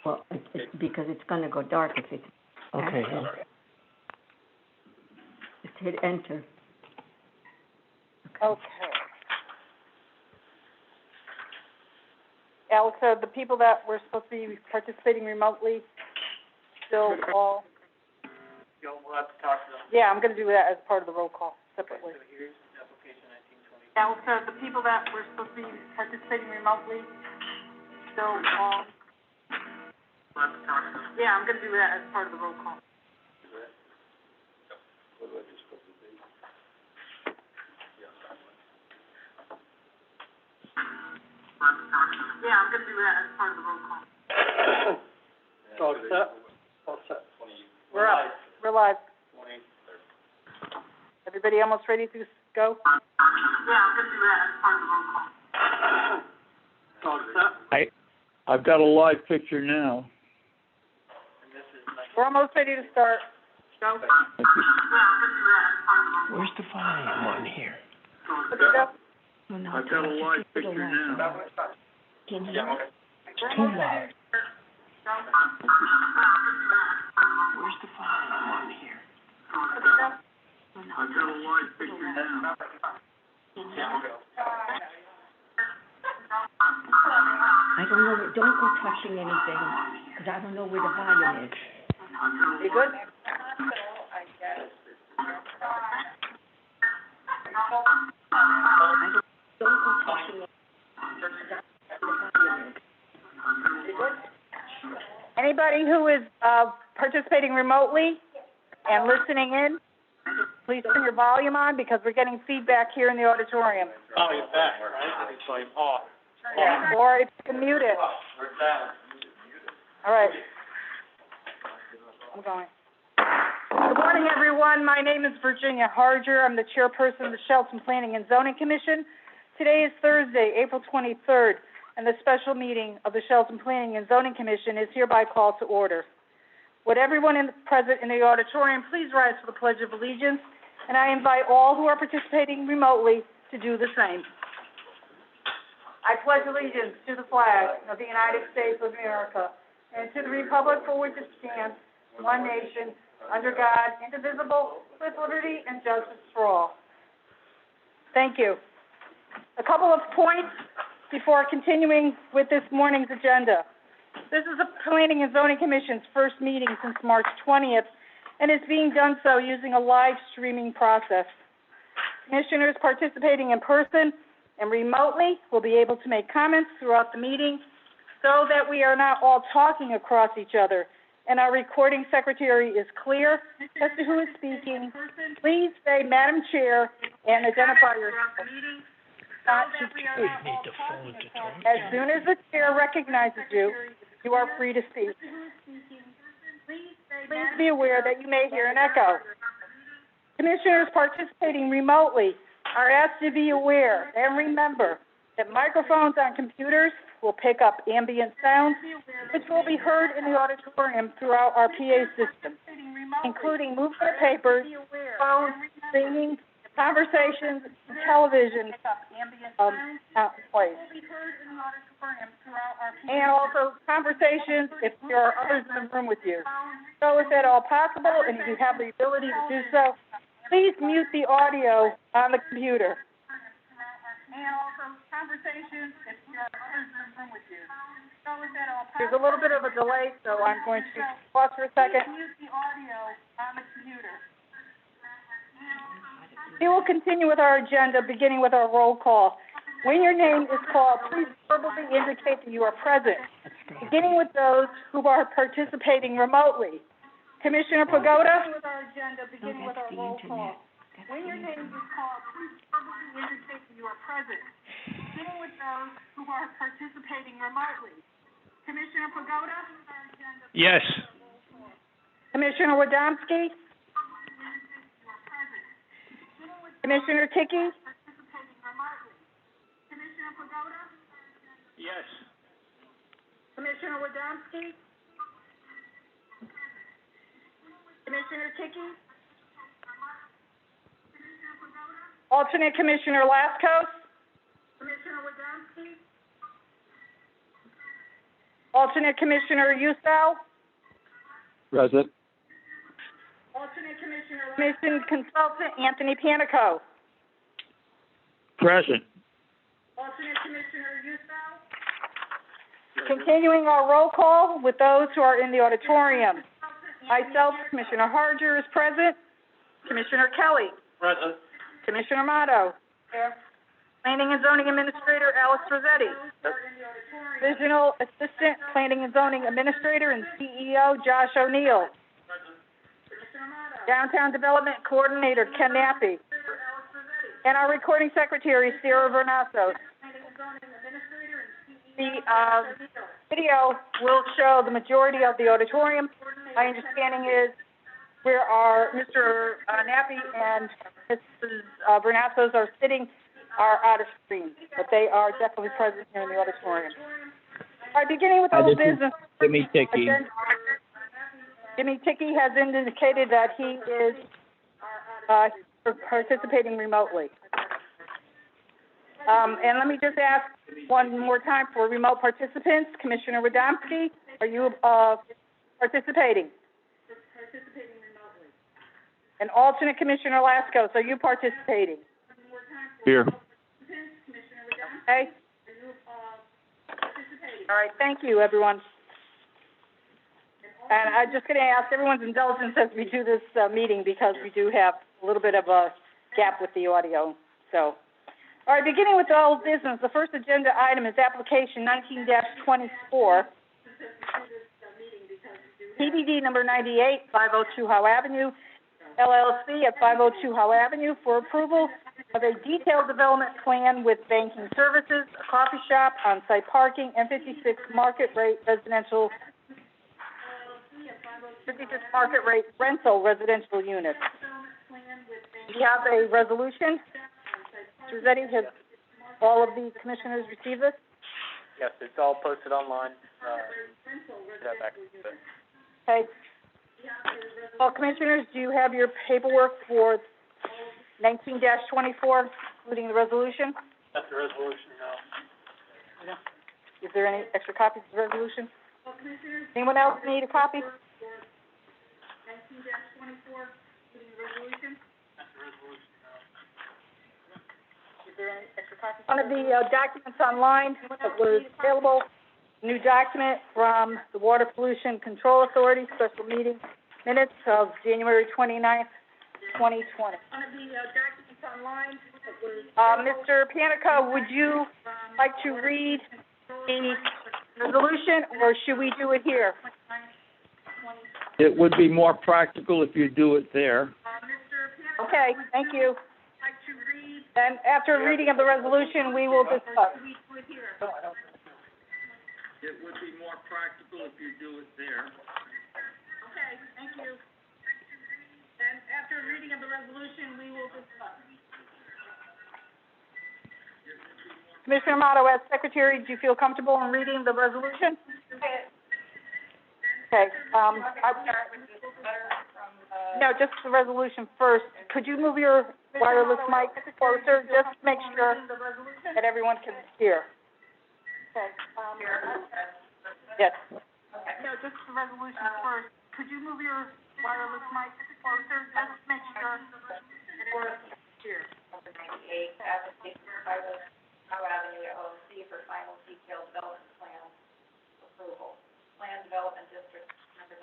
Well, it's because it's gonna go dark if it's Okay. active. Just hit enter. Okay. Alex, are the people that were supposed to be participating remotely still all? We'll have to talk to them. Yeah, I'm gonna do that as part of the roll call separately. So here's application 1920. Alex, are the people that were supposed to be participating remotely still all? We'll have to talk to them. Yeah, I'm gonna do that as part of the roll call. Yeah, I'm gonna do that as part of the roll call. All set? All set. We're up. We're live. Everybody almost ready to go? Yeah, I'm gonna do that as part of the roll call. All set? I've got a live picture now. And this is like, We're almost ready to start. Go. Yeah, I'm gonna do that as part of the roll call. Where's the volume on here? Go. Oh, no, I've got a live picture now. Can you hear it? It's too loud. Where's the volume on here? Oh, no. I've got a live picture now. Can you hear it? I don't know, don't go touching anything, because I don't know where the volume is. You good? Don't go touching it, because I don't know where the volume is. Anybody who is, participating remotely and listening in, please turn your volume on because we're getting feedback here in the auditorium. oh, you're back, right? It's like off. Or if you can mute it. All right. I'm going. Good morning, everyone. My name is Virginia Harger. I'm the chairperson of the Shelton Planning and Zoning Commission. Today is Thursday, April 23rd, and the special meeting of the Shelton Planning and Zoning Commission is hereby called to order. Would everyone present in the auditorium please rise for the Pledge of Allegiance, and I invite all who are participating remotely to do the same. I pledge allegiance to the flag of the United States of America and to the republic for which it stands, one nation, under God, indivisible, with liberty and justice for all. Thank you. A couple of points before continuing with this morning's agenda. This is the Planning and Zoning Commission's first meeting since March 20th, and is being done so using a live streaming process. Commissioners participating in person and remotely will be able to make comments throughout the meeting so that we are not all talking across each other, and our recording secretary is clear as to who is speaking. Please say Madam Chair and identify yourself. As soon as the chair recognizes you, you are free to speak. Please be aware that you may hear an echo. Commissioners participating remotely are asked to be aware and remember that microphones on computers will pick up ambient sounds, which will be heard in the auditorium throughout our PA system, including movement of papers, phones, singing, conversations, and television place. And also conversations if there are others in the room with you. So if at all possible, and if you have the ability to do so, please mute the audio on the computer. And also conversations if there are others in the room with you. So if at all possible. There's a little bit of a delay, so I'm going to pause for a second. Please mute the audio on the computer. We will continue with our agenda, beginning with our roll call. When your name is called, please verbally indicate that you are present, beginning with those who are participating remotely. Commissioner Pagoda? With our agenda, beginning with our roll call. When your name is called, please verbally indicate that you are present, beginning with those who are participating remotely. Commissioner Pagoda? Yes. Commissioner Wadomski? Commissioner Ticky? Commissioner Pagoda? Yes. Commissioner Wadomski? Commissioner Ticky? Alternate Commissioner Laskos? Commissioner Wadomski? Alternate Commissioner Usel. Present. Alternate Commission Consultant Anthony Panico. Present. Alternate Commissioner Usel. Continuing our roll call with those who are in the auditorium. Myself, Commissioner Harger is present. Commissioner Kelly. Present. Commissioner Motto. Here. Planning and Zoning Administrator Alex Rossetti. Divisional Assistant Planning and Zoning Administrator and CEO Josh O'Neill. Downtown Development Coordinator Ken Nappy. And our Recording Secretary Sarah Vernazos. The video will show the majority of the auditorium. My understanding is where our Mr. Nappy and Mrs. Vernazos are sitting are out of screen, but they are definitely present here in the auditorium. All right, beginning with old business. Jimmy Ticky. Jimmy Ticky has indicated that he is participating remotely. And let me just ask one more time for remote participants. Commissioner Radomski, are you participating? Participating remotely. And alternate Commissioner Laskos, are you participating? Here. Okay. All right, thank you, everyone. And I'm just going to ask everyone's indulgence as we do this meeting because we do have a little bit of a gap with the audio. So, all right, beginning with the old business, the first agenda item is application 19-24, PBD number 98, 502 Howe Avenue, LLC at 502 Howe Avenue for approval of a detailed development plan with banking services, a coffee shop, on-site parking, and 56 market rate rental residential units. We have a resolution. Mr. Rossetti, has all of the commissioners received this? Yes, it's all posted online. Okay. Well, commissioners, do you have your paperwork for 19-24, including the resolution? That's the resolution, no. Is there any extra copies of the resolution? Anyone else need a copy? 19-24, including the resolution? That's the resolution, no. Is there any extra copies? One of the documents online that was available, new document from the Water Pollution Control Authority, special meeting minutes of January 29th, 2020. One of the documents online that was Mr. Panico, would you like to read the resolution, or should we do it here? It would be more practical if you do it there. Okay, thank you. And after reading of the resolution, we will discuss. It would be more practical if you do it there. Okay, thank you. And after reading of the resolution, we will discuss. Commissioner Motto, as secretary, do you feel comfortable in reading the resolution? Okay, no, just the resolution first. Could you move your wireless mic closer, just to make sure that everyone can hear? Okay, yes. No, just the resolution first. Could you move your wireless mic closer, just to make sure that everyone can hear? Number 98, application for Howe Avenue LLC for final detailed development plan approval. Plan Development District number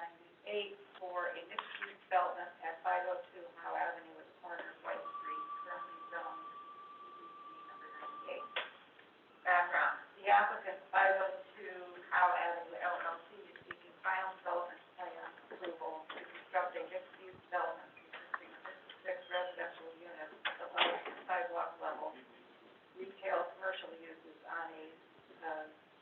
98 for a mixed-use development at 502 Howe Avenue at the corner of White Street, currently zoned PBD number 98. Background: the applicant 502 Howe Avenue LLC is seeking final development plan approval to construct a mixed-use development consisting of 56 residential units at the sidewalk level, retail commercial uses on a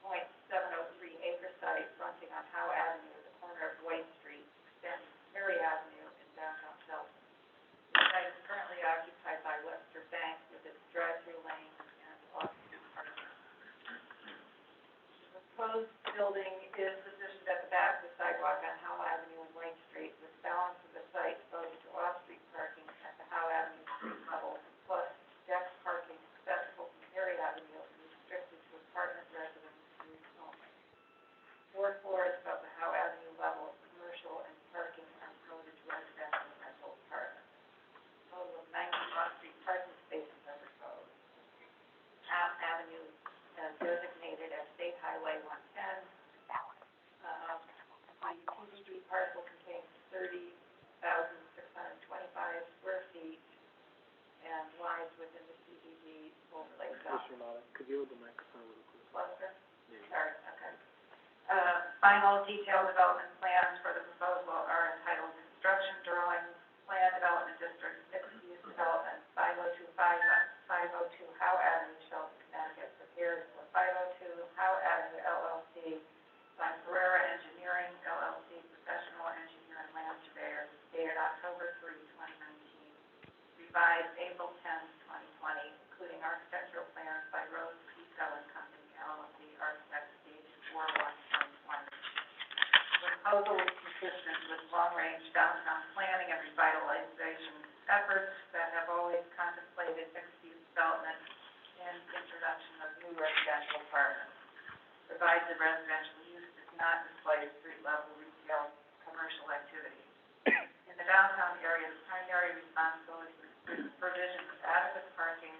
.703 acre site fronting on Howe Avenue at the corner of White Street, extending Perry Avenue in downtown Shelton. The site is currently occupied by Webster Bank with its drive-through lane and off-street parking. The proposed building is positioned at the back of the sidewalk on Howe Avenue and White Street, with balance of the site devoted to off-street parking at the Howe Avenue street level, plus deck parking accessible from Perry Avenue and restricted to apartment residents' use only. 4 final detailed development plans for the proposal are entitled Construction Drawings, Plan Development District, Mixed Use Development, 502 Howe Avenue, Shelton, Connecticut, prepared for 502 Howe Avenue LLC by Carrera Engineering LLC, professional engineer and land surveyor, dated October 3, 2019, revised April 10, 2020, including architectural plans by Rose Pico and Company LLC, architects dated 4/1/2020. The proposal is consistent with long-range downtown planning and revitalization efforts that have always contemplated mixed-use development and introduction of new residential apartments. Provides the residential use does not displace street-level retail commercial activity. In the downtown area, the primary responsibility for provision of adequate parking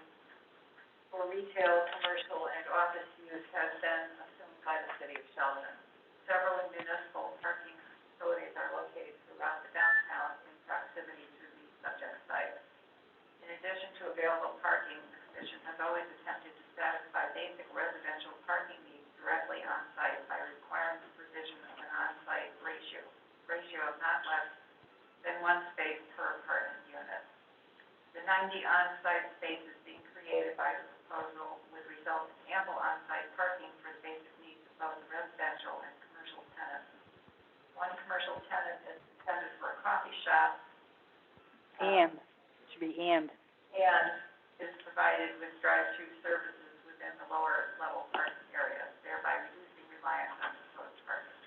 for retail, commercial, and office use has been assumed by the city of Shelton. Several municipal parking facilities are located throughout the downtown in proximity to the subject site. In addition to available parking, the commission has always attempted to satisfy basic residential parking needs directly on site by requiring the provision of an on-site ratio of not less than one space per apartment unit. The 90 on-site spaces being created by the proposal would result in ample on-site parking for the basic needs of both the residential and commercial tenants. One commercial tenant is intended for a coffee shop. And, it should be and. And is provided with drive-through services within the lower level parking area, thereby reducing reliance on proposed parking.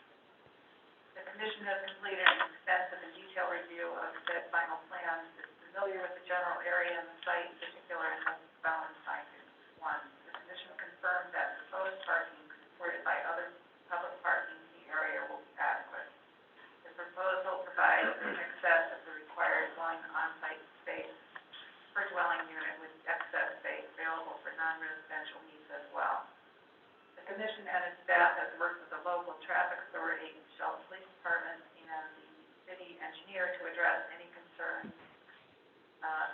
The commission has completed an extensive and detailed review of said final plans, is familiar with the general area and the site, in particular, and has the following findings. 1, the commission confirmed that proposed parking supported by other public parking in the area will be adequate. The proposal provides in excess of the required one on-site space per dwelling unit with excess space available for non-residential needs as well. The commission and its staff has worked with the local traffic authority, Shelton Police Department, and the city engineer to address any concerns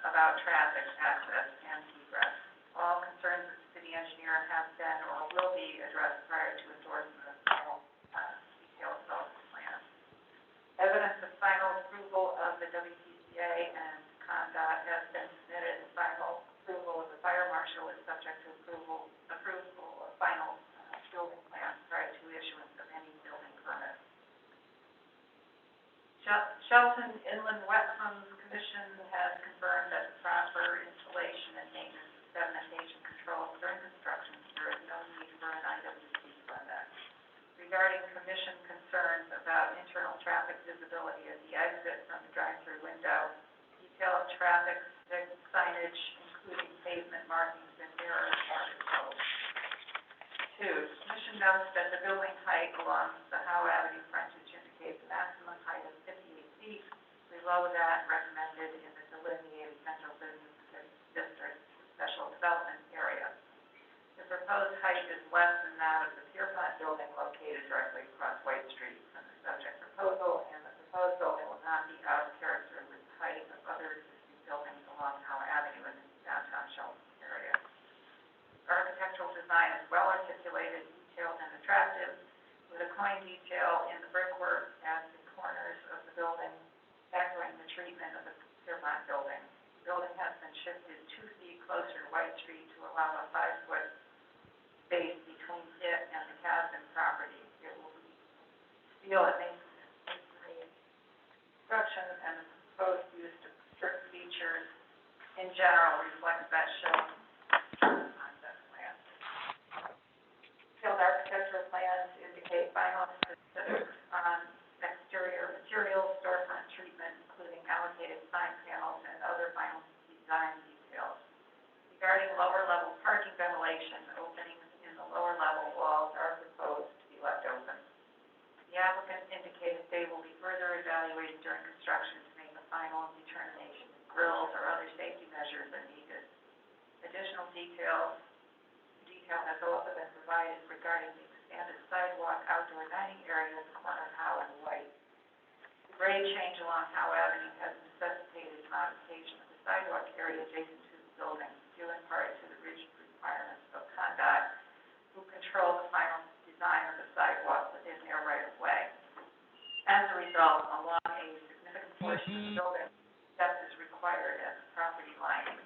about traffic access and egress. All concerns of the city engineer have been or will be addressed prior to endorsement of final detailed development plan. Evidence of final approval of the WPCA and CONDOT has been submitted, and final approval of the fire marshal is subject to approval of final building plans prior to issuance of any building permit. Shelton Inland Wetlands Commission has confirmed that the proper installation and maintenance of sedimentation controls during construction, there is no need for an IWC permit. Regarding commission concerns about internal traffic visibility at the exit from the drive-through window, detailed traffic signage, including pavement markings and mirrors, are proposed. 2, commission notes that the building height along the Howe Avenue frontage indicates a maximum height of 58 feet, below that recommended in the delineated central business district special development area. The proposed height is less than that of the Pierpont building located directly across White Street from the subject proposal, and the proposed building will not be out of character with the height of other existing buildings along Howe Avenue in the downtown Shelton area. Architectural design is well articulated, detailed, and attractive, with a coin detail in the brickwork at the corners of the building, echoing the treatment of the Pierpont building. The building has been shifted 2 feet closer to White Street to allow a 5-foot space between it and the Casden property. It will be steel and masonry construction, and the proposed use of strict features in general reflects that shown concept plan. Detailed architectural plans indicate final specifics on exterior materials, storefront treatment, including allocated sign panels and other final design details. Regarding lower level parking ventilation, openings in the lower level walls are proposed to be left open. The applicant indicated they will be further evaluated during construction to make a final determination if grills or other safety measures are needed. Additional detail has also been provided regarding the expanded sidewalk outdoor dining area at the corner of Howe and White. The grade change along Howe Avenue has necessitated modification of the sidewalk area adjacent to the building, due in part to the rigid requirements of CONDOT, who control the final design of the sidewalk within their right of way. demolition of the building, depth is required at the property line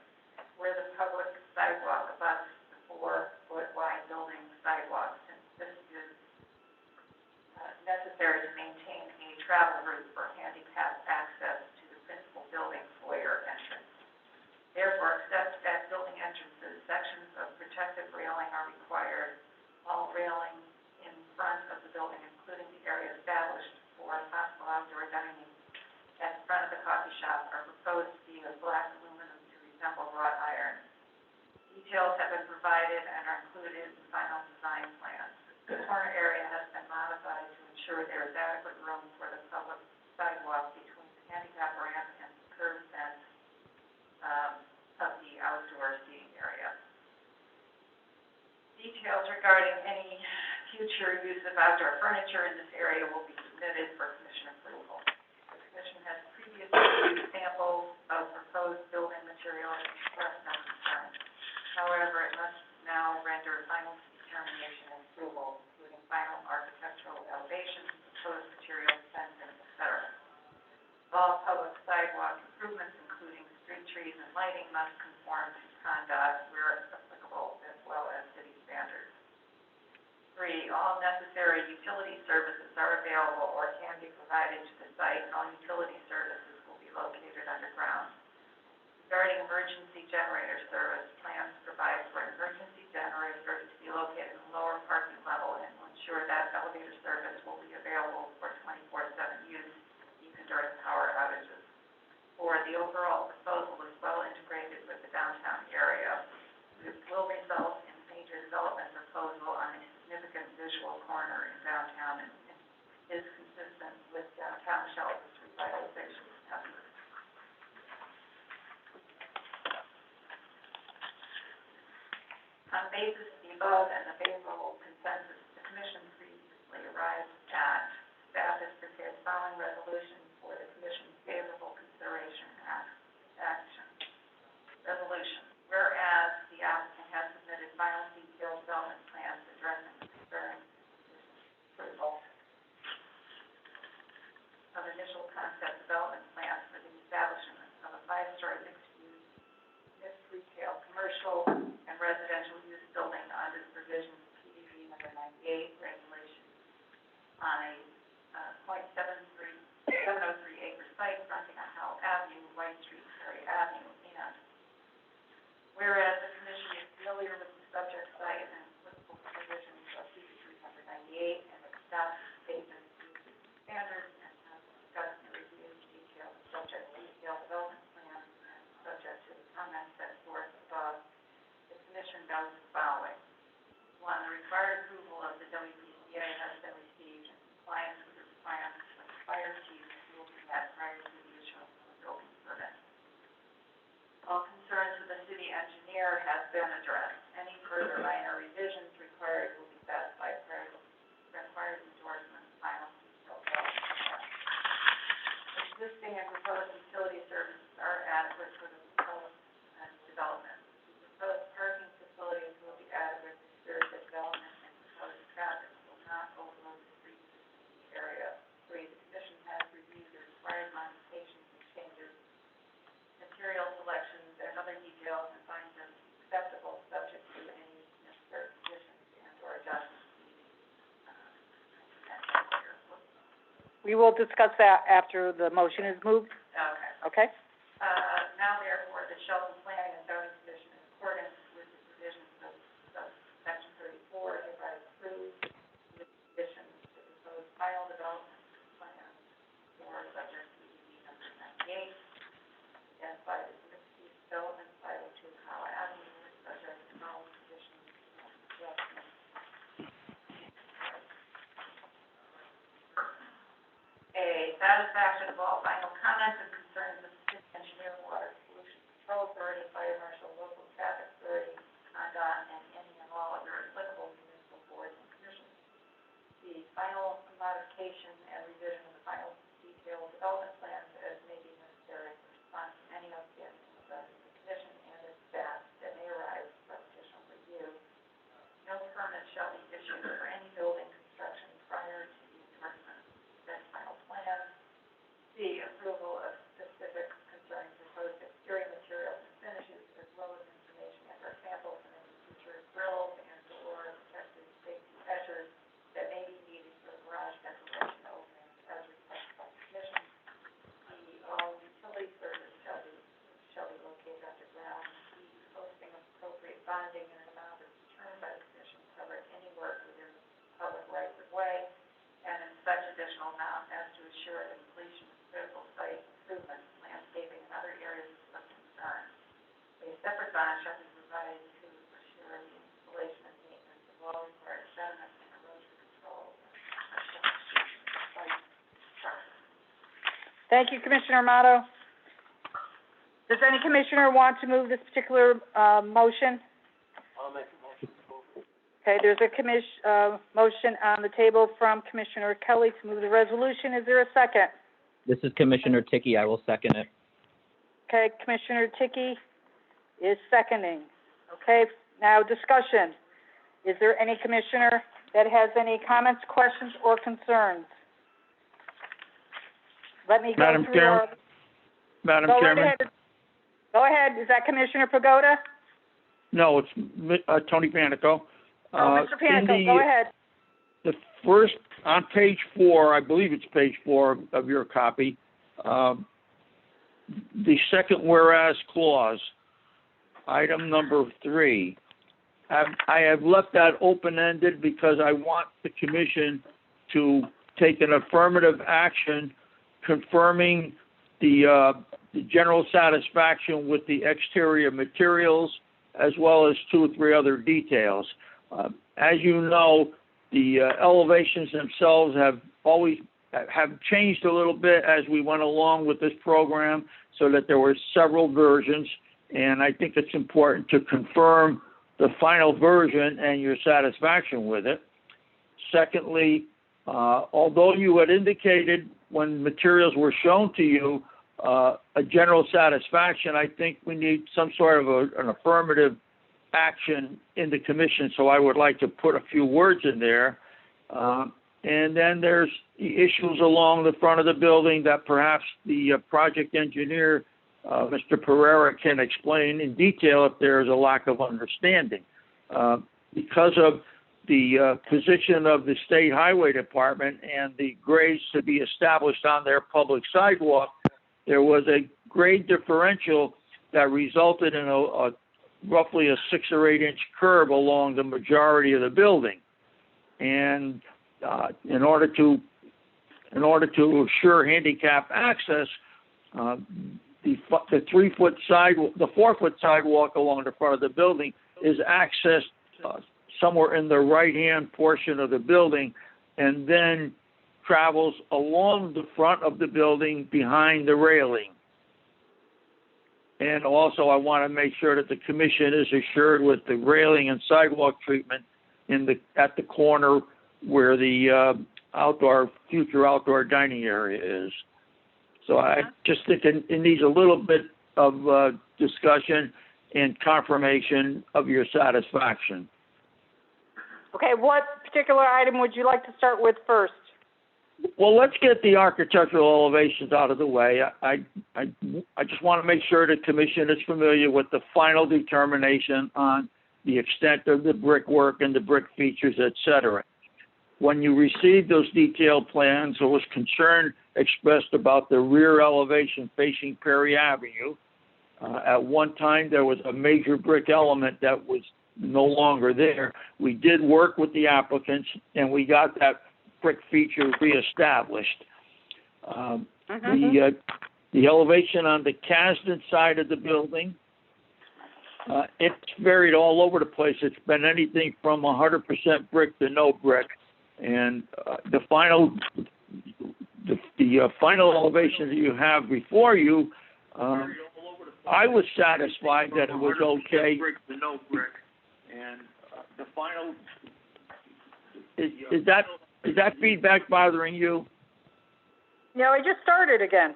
where the public sidewalk abuts the 4-foot wide building sidewalk, since this is necessary to maintain a travel route for handicap access to the principal building foyer entrance. Therefore, except at building entrances, sections of protective railing are required. All railing in front of the building, including the area established for possible outdoor dining at the front of the coffee shop, are proposed to be of black aluminum to resemble wrought iron. Details have been provided and are included in the final design plans. The corner area has been modified to ensure there is adequate room for the public sidewalk between the handicap ramp and the curb fence of the outdoor seating area. Details regarding any future use of outdoor furniture in this area will be submitted for commission approval. The commission has previously reviewed samples of proposed building materials and expressed no concern. However, it must now render final determination and approval, including final architectural elevations, proposed materials, fencing, etc. All public sidewalk improvements, including street trees and lighting, must conform to CONDOT where applicable, as well as city standards. 3, all necessary utility services are available or can be provided to the site. All utility services will be located underground. Regarding emergency generator service, plans provide for an emergency generator to be located in the lower parking level and will ensure that elevator service will be available for 24/7 use, even during power outages. 4, the overall proposal is well integrated with the downtown area. This will result in major development proposal on a significant visual corner in downtown and is consistent with downtown Shelby's revitalization efforts. On the basis of the above and the favorable consensus, the commission previously arrived at, staff has prepared the following resolution for the commission's favorable consideration and action. Resolution. Whereas the applicant has submitted final detailed development plans addressing the concerns approval of initial concept development plans for the establishment of a 5-story mixed retail, commercial, and residential use building under the provisions of PDD number 98 regulation on a 703 acre site fronting on Howell Avenue, White Street, Perry Avenue, and whereas the commission is familiar with the subject site and applicable provisions of PDD number 98 and the staff statement standards and has discussed and reviewed detailed development plans and subject to the comments set forth above, the commission does the following. 1, the required approval of the WPCA has been received in compliance with the requirements of the fire chief will be met prior to the issuance of a building permit. All concerns with the city engineer has been addressed. Any further minor revisions required will be satisfied prior to required endorsement of final detailed development plan. Existing and proposed utility services are adequate for the proposed development. The proposed parking facilities will be adequate to spirit development and proposed traffic will not overload the street system in the area. 3, the commission has reviewed the required modifications and changes, material selections, and other details and finds them acceptable subject to any necessary conditions and or adjustments. We will discuss that after the motion is moved, Okay. okay? Now therefore, the Shelton Planning and Zoning Commission, in accordance with the provisions of section 34, hereby approves with conditions to propose final development plan for subject to PDD number 98, identify the mixed-use development 502 Howell Avenue, subject to all conditions and adjustments. A, satisfaction of all final comments and concerns of the city engineer, water pollution control authority, fire marshal, local traffic authority, CONDOT, and any and all other applicable municipal boards and commissions. The final modification and revision of the final detailed development plans as may be necessary in response to any outstanding concerns of the commission and its staff that may arise from additional review. No permit shall be issued for any building construction prior to the endorsement of said final plan. C, approval of ensure the completion of critical site improvements, landscaping, and other areas of concern. A separate bond shall be provided to assure the installation and maintenance of all required sediment and erosion control. Thank you, Commissioner Amato. Does any commissioner want to move this particular, motion? I'll make a motion. Okay, there's a motion on the table from Commissioner Kelly to move the resolution. Is there a second? This is Commissioner Ticky. I will second it. Okay, Commissioner Ticky is seconding. Okay, now discussion. Is there any commissioner that has any comments, questions, or concerns? Let me go Madam through Chairman? our... Madam Go right Chairman? ahead. Go ahead. Is that Commissioner Pagoda? No, it's Tony Panico. Oh, Mr. Panico, go ahead. The first, on page 4, I believe it's page 4 of your copy, the second whereas clause, item number 3, I have left that open-ended because I want the commission to take an affirmative action confirming the general satisfaction with the exterior materials as well as 2 or 3 other details. As you know, the elevations themselves have changed a little bit as we went along with this program, so that there were several versions, and I think it's important to confirm the final version and your satisfaction with it. Secondly, although you had indicated when materials were shown to you a general satisfaction, I think we need some sort of an affirmative action in the commission, so I would like to put a few words in there. And then there's the issues along the front of the building that perhaps the project engineer, Mr. Pereira, can explain in detail if there's a lack of understanding. Because of the position of the State Highway Department and the grades to be established on their public sidewalk, there was a grade differential that resulted in a roughly a 6 or 8 inch curb along the majority of the building. And in order to assure handicap access, the 3-foot sidewalk, the 4-foot sidewalk along the front of the building is accessed somewhere in the right-hand portion of the building, and then travels along the front of the building behind the railing. And also, I want to make sure that the commission is assured with the railing and sidewalk treatment at the corner where the future outdoor dining area is. So I just think it needs a little bit of discussion and confirmation of your satisfaction. Okay, what particular item would you like to start with first? Well, let's get the architectural elevations out of the way. I just want to make sure the commission is familiar with the final determination on the extent of the brickwork and the brick features, et cetera. When you received those detailed plans, there was concern expressed about the rear elevation facing Perry Avenue. At one time, there was a major brick element that was no longer there. We did work with the applicants, and we got that brick feature reestablished. The elevation on the Kasdan side of the building, it's varied all over the place. It's been anything from 100% brick to no brick. And the final elevation that you have before you, I was satisfied that it was okay. Brick to no brick. And the final, is that feedback bothering you? No, I just started again.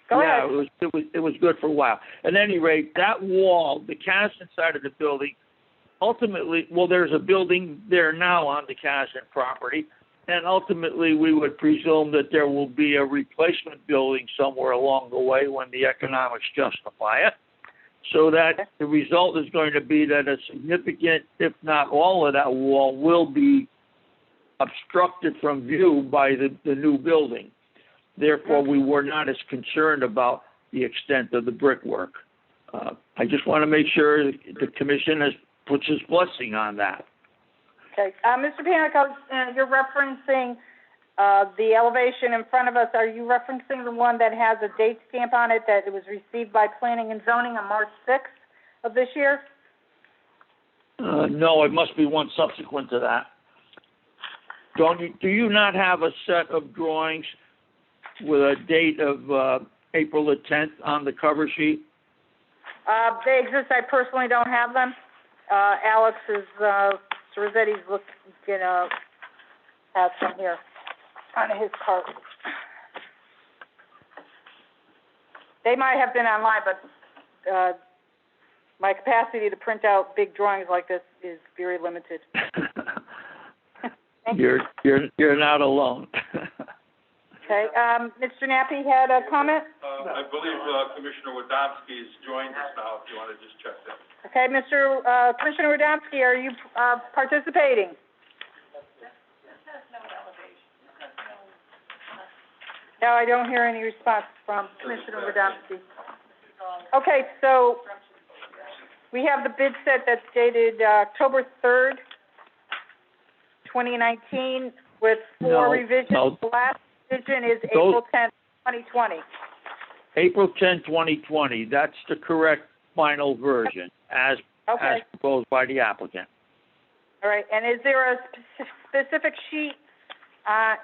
Go ahead. Yeah, it was good for a while. At any rate, that wall, the Kasdan side of the building, ultimately, well, there's a building there now on the Kasdan property, and ultimately we would presume that there will be a replacement building somewhere along the way when the economics justify it, so that the result is going to be that a significant, if not all of that wall, will be obstructed from view by the new building. Therefore, we were not as concerned about the extent of the brickwork. I just want to make sure the commission puts its blessing on that. Okay, Mr. Panico, you're referencing The elevation in front of us, are you referencing the one that has a date stamp on it that it was received by Planning and Zoning on March 6th of this year? No, it must be one subsequent to that. Do you not have a set of drawings with a date of, April the 10th on the cover sheet? They exist, I personally don't have them. Alex is, Rossetti's has some here on his cart. They might have been online, but, my capacity to print out big drawings like this is very limited. Thank you. You're not alone. Okay, Mr. Nappy had a comment? I believe, Commissioner Wodomski has joined us now, if you want to just check that. Okay, Commissioner Radomski, are you, participating? No, I don't hear any response from Commissioner Radomski. Okay, so we have the bid set that's dated, October 3rd, 2019, with four revisions. No. The last revision is April 10th, 2020. April 10, 2020, that's the correct final version, as proposed by the applicant. All right, and is there a specific sheet,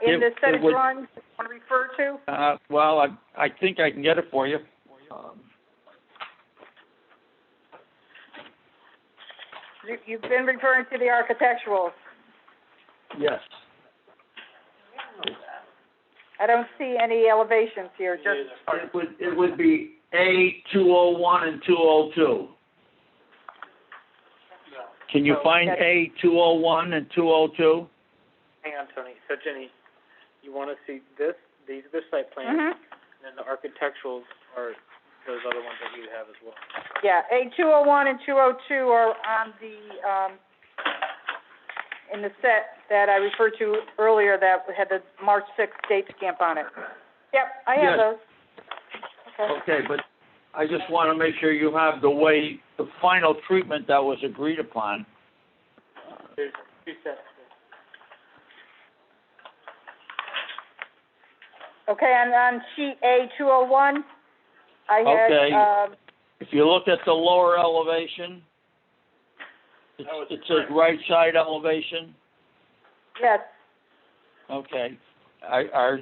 in this set of drawings that you want to refer to? Well, I think I can get it for you. You've been referring to the architectural. Yes. I don't see any elevations here, just, It would be A201 and 202. Can you find A201 and 202? Hang on, Tony. So, Jenny, you want to see this? These are the site plans, and then the architecturals are those other ones that you have as well. yeah, A201 and 202 are on the, in the set that I referred to earlier that had the March 6th date stamp on it. Yep, I have Yes. those. Okay, but I just want to make sure you have the final treatment that was agreed upon. There's two sets. Okay, and on sheet A201, I had, Okay. If you look at the lower elevation, it says right side elevation. yes, Okay. Are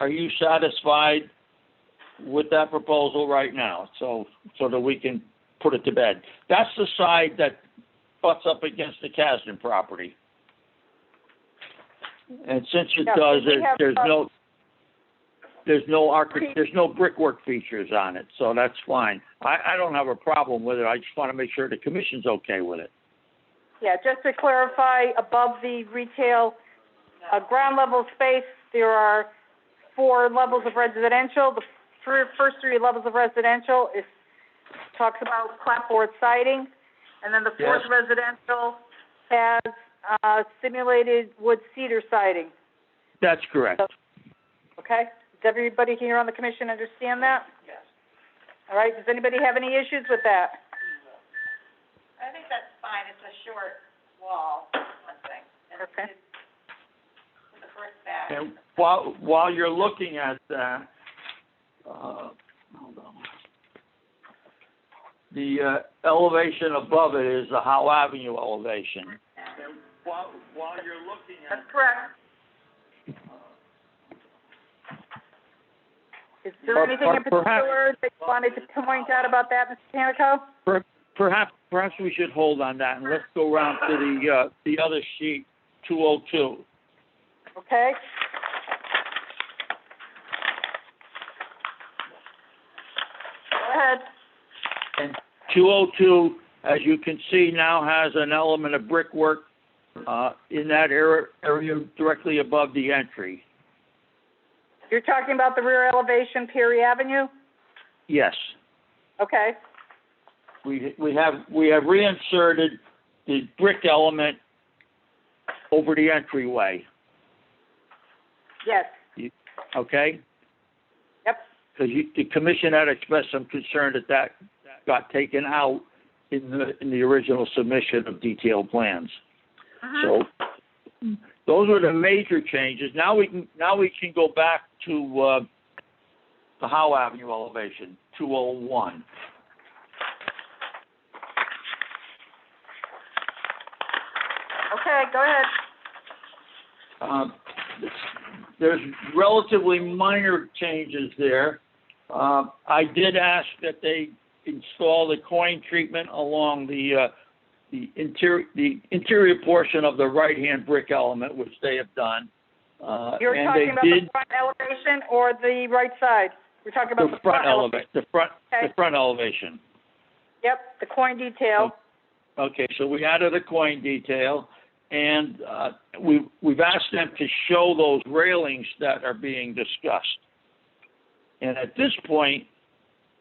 you satisfied with that proposal right now, so that we can put it to bed? That's the side that butts up against the Kasdan property. And since it does, there's no brickwork features on it, so that's fine. I don't have a problem with it. I just want to make sure the commission's okay with it. yeah, just to clarify, above the retail, ground level space, there are 4 levels of residential. The first 3 levels of residential talks about clapboard siding, and then the 4th Yes. residential has, simulated wood cedar siding. That's correct. Okay? Does everybody here on the commission understand that? Yes. All right, does anybody have any issues with that? I think that's fine, it's a short wall, one thing. And Okay. it's the first back. And while you're looking at that, hold on. The elevation above it is the Howe Avenue elevation. And while you're looking at That's correct. Is there anything in particular that you wanted to point out about that, Mr. Panico? Perhaps we should hold on that, and let's go around to the other sheet, 202. Okay. Go ahead. And 202, as you can see, now has an element of brickwork in that area directly above the entry. You're talking about the rear elevation, Perry Avenue? Yes. Okay. We have reinserted the brick element over the entryway. Yes. Okay? Yep. Because the commission had expressed some concern that got taken out in the original submission of detailed plans. So those were the major changes. Now we can go back to, the Howe Avenue elevation, 201. Okay, go ahead. There's relatively minor changes there. I did ask that they install the coin treatment along the interior portion of the right-hand brick element, which they have done. You're and talking they about did the front elevation or the right side? We're talking about the front elevation. The Okay. front elevation. Yep, the coin detail. Okay, so we added a coin detail, and we've asked them to show those railings that are being discussed. And at this point,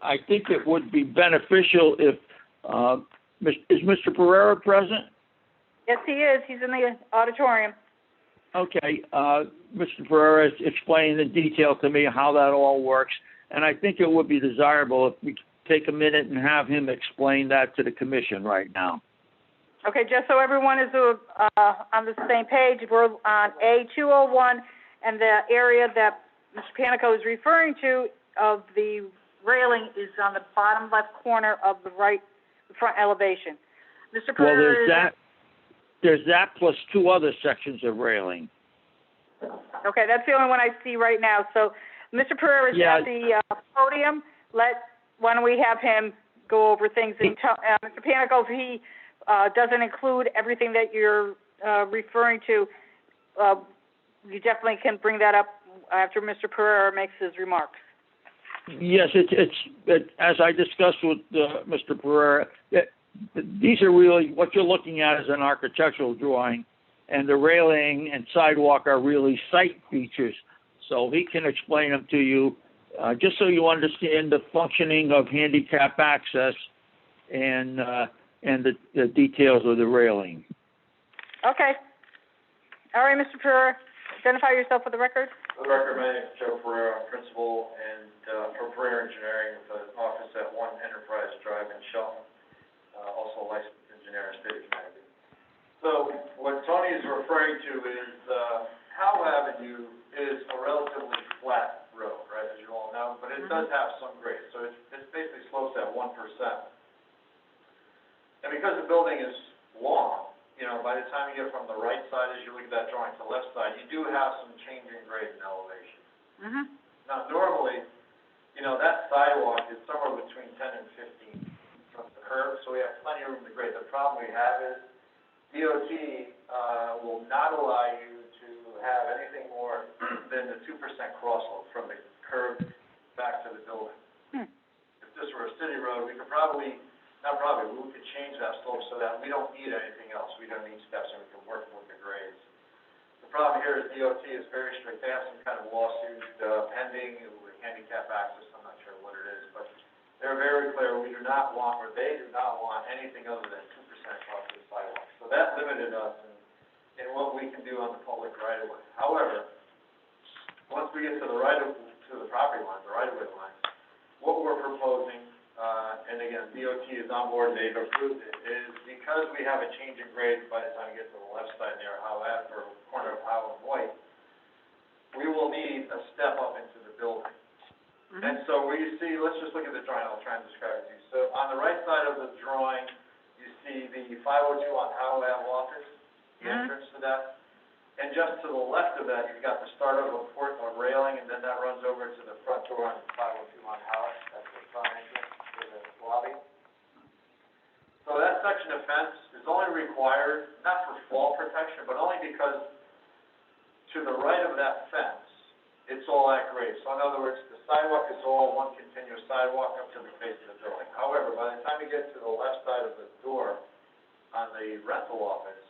I think it would be beneficial if, is Mr. Pereira present? Yes, he is. He's in the auditorium. Okay, Mr. Pereira explained in detail to me how that all works, and I think it would be desirable if we take a minute and have him explain that to the commission right now. Okay, just so everyone is on the same page, we're on A201, and the area that Mr. Panico is referring to of the railing is on the bottom left corner of the front elevation. Mr. Well, Pereira there's that plus two other sections of railing. Okay, that's the only one I see right now. So, Mr. Pereira is Yeah. at the podium. Why don't we have him go over things? And Mr. Panico, if he doesn't include everything that you're referring to, you definitely can bring that up after Mr. Pereira makes his remarks. Yes, it's as I discussed with Mr. Pereira, these are really, what you're looking at is an architectural drawing, and the railing and sidewalk are really site features. So he can explain them to you, just so you understand the functioning of handicap access and the details of the railing. Okay. All right, Mr. Pereira, identify yourself for the record. For the record, my name is Joe Pereira, I'm principal and for Pereira Engineering with an office at 1 Enterprise Drive in Shelton, also a licensed engineer in the state of Connecticut. So what Tony is referring to is Howe Avenue is a relatively flat road, right, as you all know, but it does have some grade. So it basically slopes at 1%. And because the building is long, you know, by the time you get from the right side, as you look at that drawing, to the left side, you do have some changing grade and elevation. Now, normally, you know, that sidewalk is somewhere between 10 and 15 from the curb, so we have plenty of room to grade. The problem we have is DOT will not allow you to have anything more than the 2% crosslope from the curb back to the building. If this were a city road, we could we could change that slope so that we don't need anything else. We don't need steps, and we can work with the grades. The problem here is DOT is very strict. They have some kind of lawsuit pending with handicap access. I'm not sure what it is, but they're very clear. We do not want, or they do not want, anything other than 2% across the sidewalk. So that limited us in what we can do on the public right-of-way. However, once we get to the property line, the right-of-way line, what we're proposing, and again, DOT is on board, they've approved it, is because we have a change in grade by the time you get to the left side near Howe Ave, or corner of Howe and White, we will need a step up into the building. And so where you see, let's just look at the drawing, I'll try and describe it to you. So on the right side of the drawing, you see the 502 on Howe Ave office, the entrance to that. And just to the left of that, you've got the start of a railing, and then that runs over to the front door on 502 on Howe. That's the front entrance to the lobby. So that section of fence is only required, not for fall protection, but only because to the right of that fence, it's all at grade. So in other words, the sidewalk is all one continuous sidewalk up to the face of the building. However, by the time you get to the left side of the door on the rental office,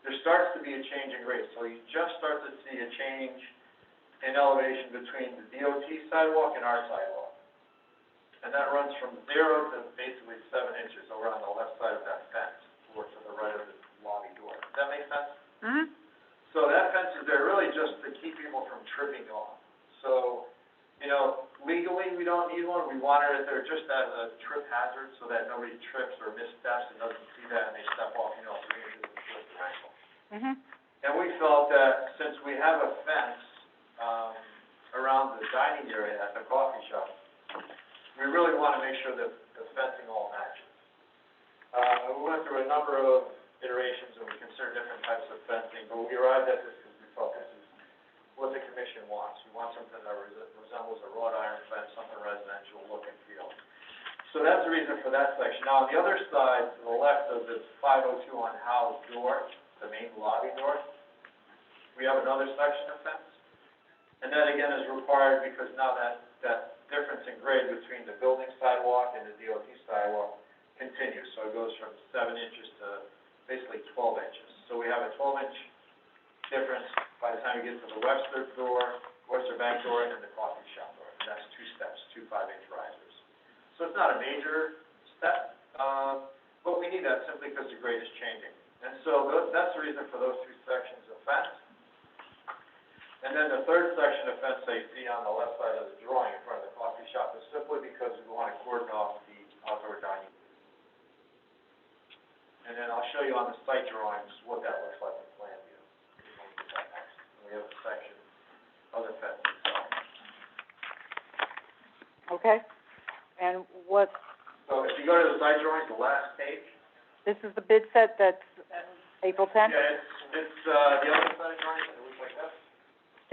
there starts to be a change in grade. So you just start to see a change in elevation between the DOT sidewalk and our sidewalk. And that runs from 0 to basically 7 inches over on the left side of that fence, or to the right of the lobby door. Does that make sense? So that fence is there really just to keep people from tripping off. So, you know, legally, we don't need one. We wanted it there just as a trip hazard so that nobody trips or missteps and doesn't see that and they step off, you know, 3 inches and twist their ankle. And we felt that since we have a fence, around the dining area at the coffee shop, we really want to make sure that the fencing all matches. We went through a number of iterations and we considered different types of fencing, but we arrived at this because we felt this is what the commission wants. We want something that resembles a wrought iron fence, something residential look and feel. So that's the reason for that section. Now, on the other side, to the left of this 502 on Howe's door, the main lobby door, we have another section of fence. And that again is required because now that difference in grade between the building sidewalk and the DOT sidewalk continues. So it goes from 7 inches to basically 12 inches. So we have a 12-inch difference by the time you get to the Webster door, Webster Bank door, and the coffee shop door. And that's 2 steps, 2 5-inch risers. So it's not a major step, but we need that simply because the grade is changing. And so that's the reason for those 2 sections of fence. And then the third section of fence that you see on the left side of the drawing in front of the coffee shop is simply because we want to cordon off the outdoor dining. And then I'll show you on the site drawings what that looks like in plan view. We'll do that next. We have a section of the fence itself. Okay. And what, So if you go to the site drawings, the last page. this is the bid set that's April 10th? Yeah, it's the other side of drawings, it looks like this.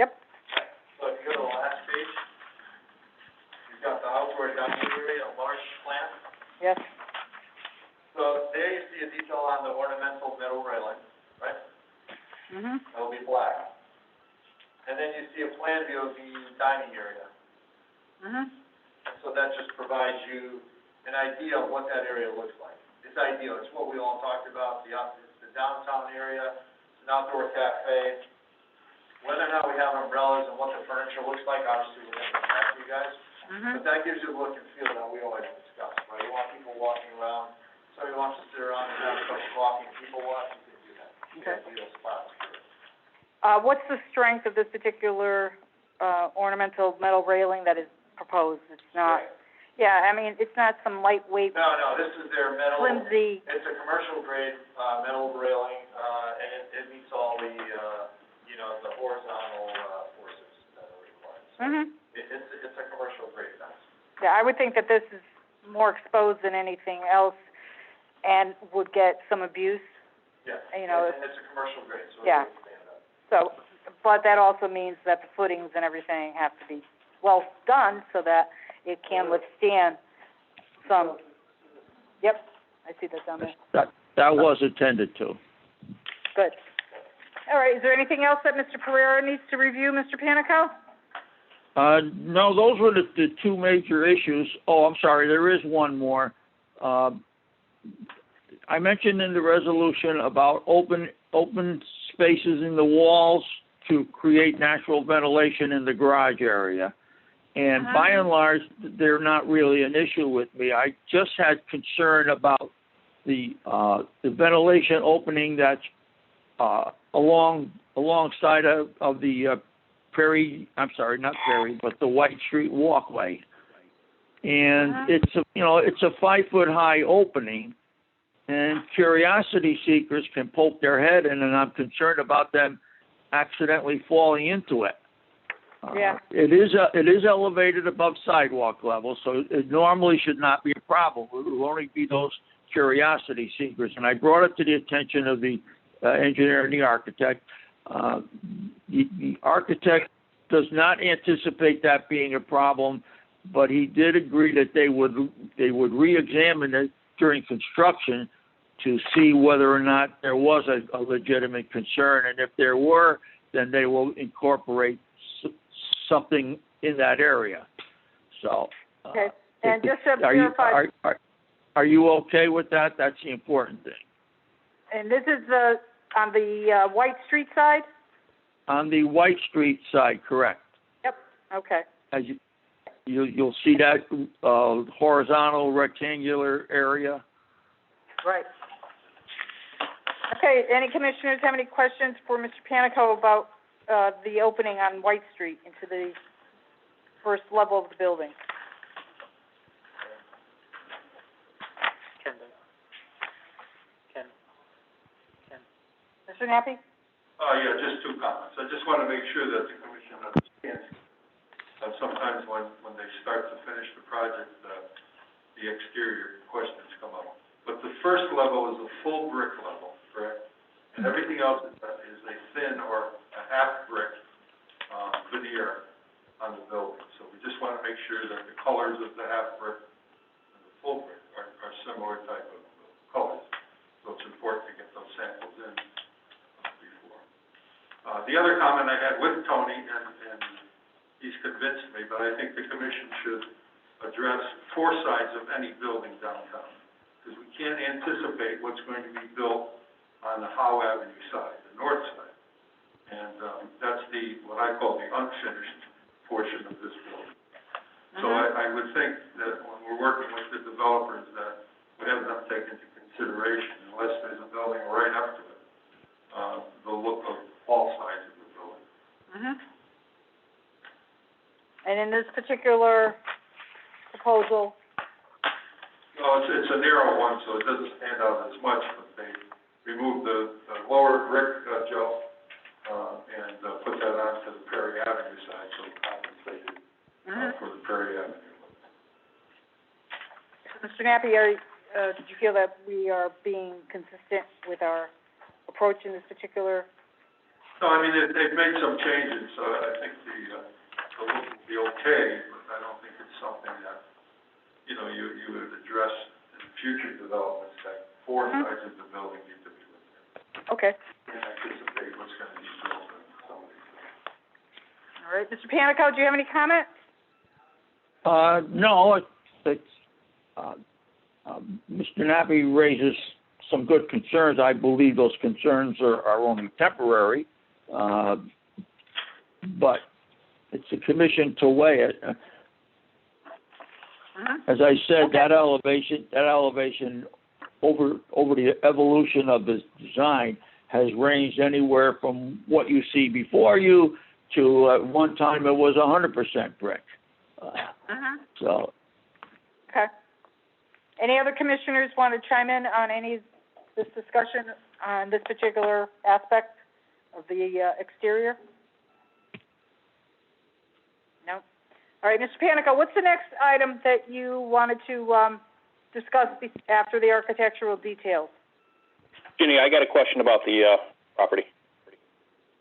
Yep. So if you go to the last page, you've got the outdoor dining area, a large plan. Yes. So there you see a detail on the ornamental metal railing, right? Mhm. That'll be black. And then you see a plan view of the dining area. Mhm. And so that just provides you an idea of what that area looks like. It's ideal. It's what we all talked about. It's the downtown area. It's an outdoor cafe. Whether or not we have umbrellas and what the furniture looks like, obviously we're going to ask you guys. Mhm. But that gives you the look and feel that we always discuss, right? You want people walking around. Somebody wants to sit around and have a cup of coffee and people watch, you can do that. Okay. Ideal spots for it. What's the strength of this particular, ornamental metal railing that is proposed? It's not, yeah, I mean, it's not some lightweight, No, this is their metal. flimsy, It's a commercial grade, metal railing, and it meets all the, the horizontal, forces that are required. So mhm. it's a commercial grade fence. Yeah, I would think that this is more exposed than anything else and would get some abuse, Yeah. you know. And it's a commercial grade, so Yeah. it will stand up. So, but that also means that the footings and everything have to be well done so that it can withstand some, yep, I see that down there. That was attended to. Good. All right, is there anything else that Mr. Pereira needs to review, Mr. Panico? No, those were the 2 major issues. Oh, I'm sorry, there is one more. I mentioned in the resolution about open spaces in the walls to create natural ventilation in the garage area. And by and large, they're not really an issue with me. I just had concern about the ventilation opening that's alongside of the not Perry, but the White Street walkway. And it's a 5-foot high opening, and curiosity seekers can poke their head in, and I'm concerned about them accidentally falling into it. Yeah. It is elevated above sidewalk level, so it normally should not be a problem. It will only be those curiosity seekers. And I brought it to the attention of the engineer and the architect. The architect does not anticipate that being a problem, but he did agree that they would re-examine it during construction to see whether or not there was a legitimate concern, and if there were, then they will incorporate something in that area. So. Okay, and just to verify. Are you okay with that? That's the important thing. And this is on the, White Street side? On the White Street side, correct. Yep, okay. As you'll see that horizontal rectangular area. Right. Okay, any commissioners have any questions for Mr. Panico about, the opening on White Street into the first level of the building? Ken. Mr. Nappy? Yeah, just two comments. I just want to make sure that the commission understands. Sometimes when they start to finish the project, the exterior questions come up. But the first level is a full brick level, correct? And everything else is a thin or a half brick, veneer on the building. So we just want to make sure that the colors of the half brick and the full brick are similar type of colors. So it's important to get those samples in before. The other comment I had with Tony, and he's convinced me, but I think the commission should address four sides of any building downtown. Because we can't anticipate what's going to be built on the Howe Avenue side, the north side. And that's what I call the unfinished portion of this building. So I would think that when we're working with the developers, that we have them take into consideration, unless there's a building right up to it, the look of all sides of the building. And in this particular proposal, No, it's a narrow one, so it doesn't stand out as much, but they removed the lower brick job, and put that onto the Perry Avenue side, so it compensated for the Perry Avenue. Mr. Nappy, did you feel that we are being consistent with our approach in this particular? No, I mean, they've made some changes, so I think the look will be okay, but I don't think it's something that, you would address in future developments, that four sides of the building need to be looked at. Okay. And anticipate what's going to be built in some of these things. All right. Mr. Panico, do you have any comment? No, Mr. Nappy raises some good concerns. I believe those concerns are only temporary, but it's a commission to weigh it. As I said, that elevation over the evolution of the design has ranged anywhere from what you see before you to at one time it was 100% brick. So. Okay. Any other commissioners want to chime in on this discussion on this particular aspect of the exterior? No? All right, Mr. Panico, what's the next item that you wanted to discuss after the architectural details? Ginny, I got a question about the property.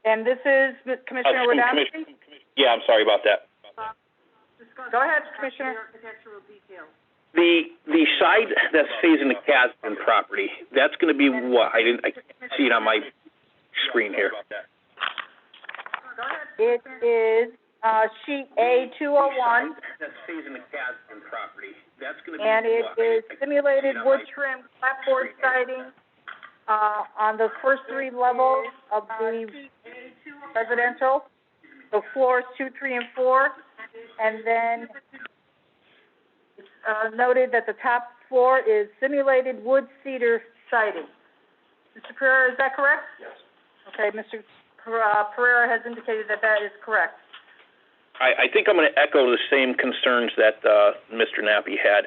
And this is Commissioner Wadowski? Yeah, I'm sorry about that. Go ahead, Commissioner. Architectural details. The side that's facing the Casden property, that's going to be what? I can't see it on my screen here. It is sheet A201. That's facing the Casden property. That's going to be and it is simulated wood trim clapboard siding on the first three levels of the residential, so floors 2, 3, and 4, and then it's noted that the top floor is simulated wood cedar siding. Mr. Pereira, is that correct? Yes. Okay, Mr. Pereira has indicated that that is correct. I think I'm going to echo the same concerns that Mr. Nappy had.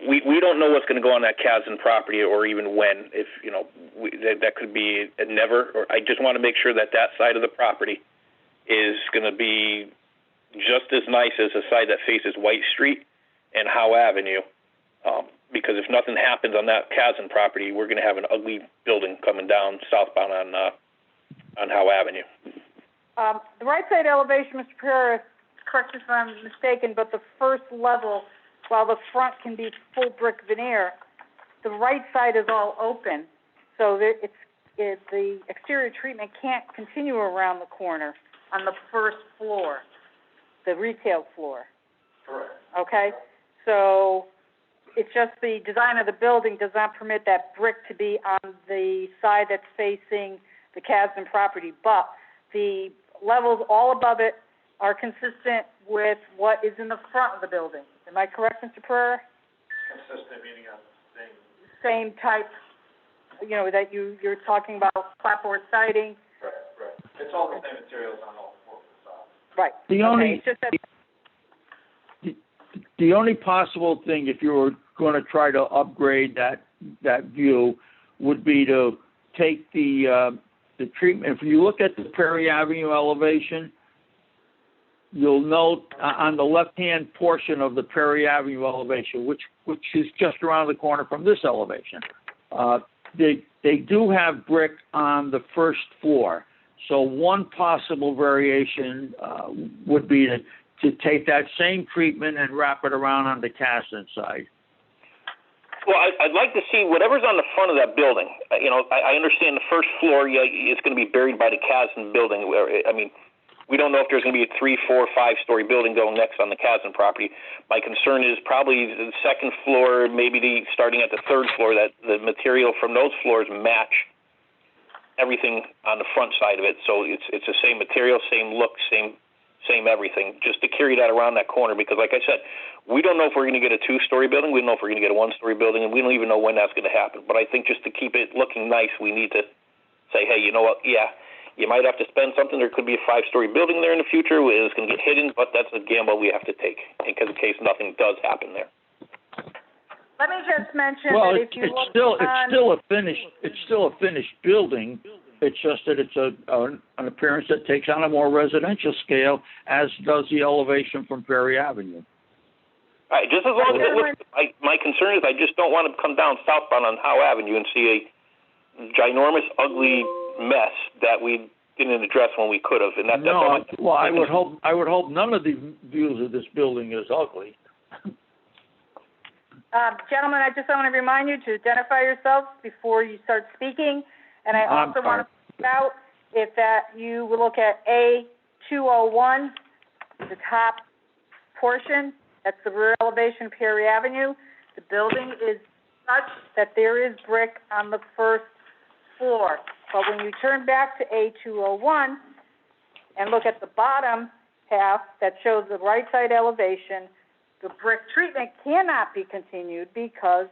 We don't know what's going to go on that Casden property or even when. If, that could be a never. Or I just want to make sure that side of the property is going to be just as nice as the side that faces White Street and Howe Avenue. Because if nothing happens on that Casden property, we're going to have an ugly building coming down southbound on Howe Avenue. The right side elevation, Mr. Pereira, correct me if I'm mistaken, but the first level, while the front can be full brick veneer, the right side is all open, so that the exterior treatment can't continue around the corner on the first floor, the retail floor. Correct. Okay? So it's just the design of the building does not permit that brick to be on the side that's facing the Casden property, but the levels all above it are consistent with what is in the front of the building. Am I correct, Mr. Pereira? Consistent meaning on the Same type, that you're talking about clapboard siding? Right. It's all the same materials on all four facades. Right. The It's just that the only possible thing, if you were going to try to upgrade that view, would be to take the the treatment, if you look at the Perry Avenue elevation, you'll note on the left-hand portion of the Perry Avenue elevation, which is just around the corner from this elevation, they do have brick on the first floor. So one possible variation would be to take that same treatment and wrap it around on the Casson side. Well, I'd like to see whatever's on the front of that building. I understand the first floor, it's going to be buried by the Casson building. I mean, we don't know if there's going to be a 3, 4, 5-story building going next on the Casson property. My concern is probably the second floor, maybe starting at the third floor, that the material from those floors match everything on the front side of it. So it's the same material, same look, same everything, just to carry that around that corner. Because like I said, we don't know if we're going to get a 2-story building. We don't know if we're going to get a 1-story building, and we don't even know when that's going to happen. But I think just to keep it looking nice, we need to say, hey, you know what? Yeah, you might have to spend something. There could be a 5-story building there in the future. It's going to get hidden, but that's a gamble we have to take in case nothing does happen there. Let me just mention Well, that if you look it's still a finished building. It's just that it's an appearance that takes on a more residential scale, as does the elevation from Perry Avenue. All right, just as long as it looks, my concern is I just don't want to come down southbound on Howe Avenue and see a ginormous, ugly mess that we didn't address when we could have. And that's well, I would hope none of the views of this building is ugly. Gentlemen, I just want to remind you to identify yourselves before you start speaking. And I also want to point out, if you will look at A201, the top portion, that's the rear elevation, Perry Avenue. The building is such that there is brick on the first floor. But when you turn back to A201 and look at the bottom half that shows the right side elevation, the brick treatment cannot be continued because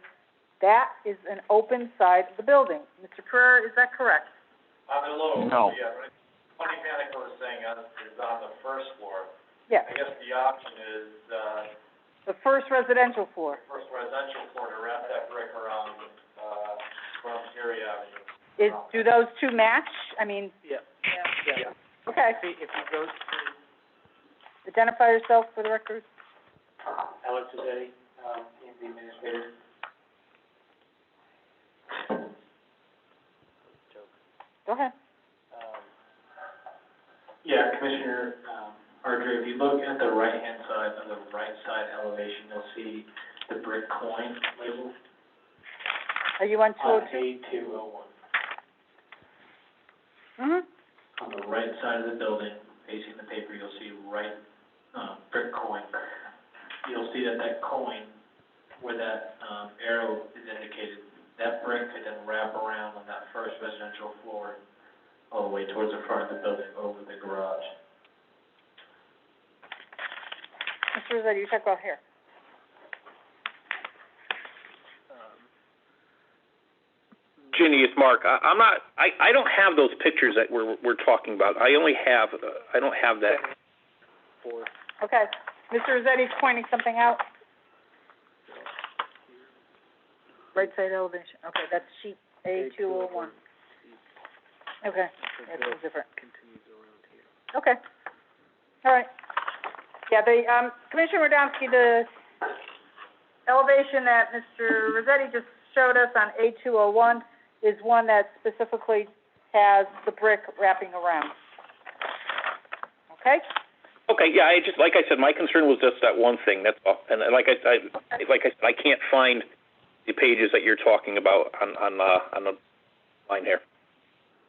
that is an open side of the building. Mr. Pereira, is that correct? I'm a little, No. yeah, but Tony Panico was saying is on the first floor. Yes. I guess the option is, The first residential floor. first residential floor to wrap that brick around, from Perry Avenue. Do those two match? I mean, Yeah. okay. If you go to Identify yourself for the record. Alex Rossetti, P&Z Administrator. Go ahead. Yeah, Commissioner, Harder, if you look at the right-hand side of the right side elevation, you'll see the brick coin label Are you on on 202? A201. Mm-hmm. On the right side of the building, facing the paper, you'll see brick coin. You'll see that coin, where that, arrow is indicated, that brick could then wrap around on that first residential floor all the way towards the front of the building over the garage. Mr. Rossetti, you talk about here. Ginny, it's Mark. I don't have those pictures that we're talking about. I don't have that. Okay. Mr. Rossetti's pointing something out. Right side elevation. Okay, that's sheet A201. Okay, that's a little different. Okay. All right. Yeah, Commissioner Radomski, the elevation that Mr. Rossetti just showed us on A201 is one that specifically has the brick wrapping around. Okay? Okay, yeah, like I said, my concern was just that one thing, that's all. And like I said, I can't find the pages that you're talking about on the line here.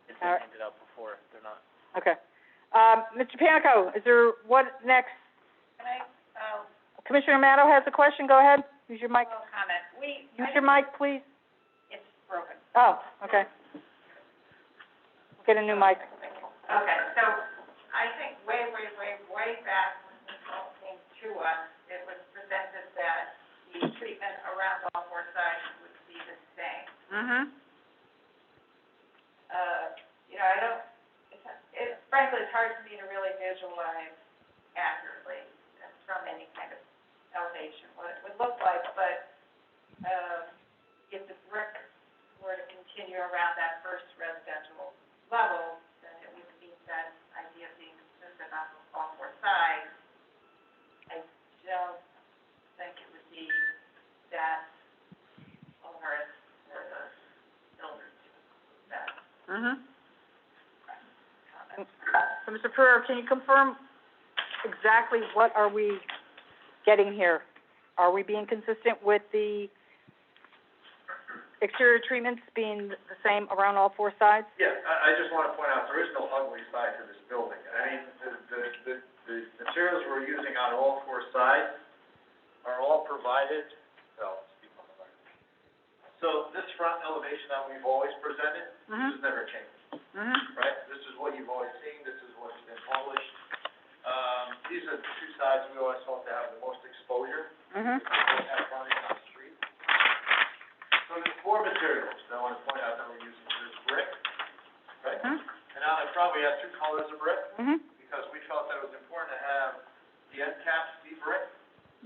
It's been handed out before, they're not. Okay. Mr. Panico, is there, what next? Can I, Commissioner Matto has a question, go ahead, use your mic. comment? Use your mic, please. It's broken. Oh, okay. Get a new mic. Okay, so I think way back when this all came to us, it was presented that the treatment around all four sides would be the same. Mm-hmm. Frankly, it's hard for me to really visualize accurately from any kind of elevation what it would look like, but, if the brick were to continue around that first residential level, Mr. Pereira, can you confirm exactly what are we getting here? Are we being consistent with the exterior treatments being the same around all four sides? Yeah, I just want to point out, there is no ugly side to this building. I mean, the materials we're using on all four sides are all provided, so this front elevation that we've always presented, this has never changed, right? This is what you've always seen, this is what's been published. These are the two sides we always thought to have the most exposure, have running on the street. So there's four materials that I want to point out that we're using. There's brick, right? And now I probably have two colors of brick, because we felt that it was important to have the end caps be brick.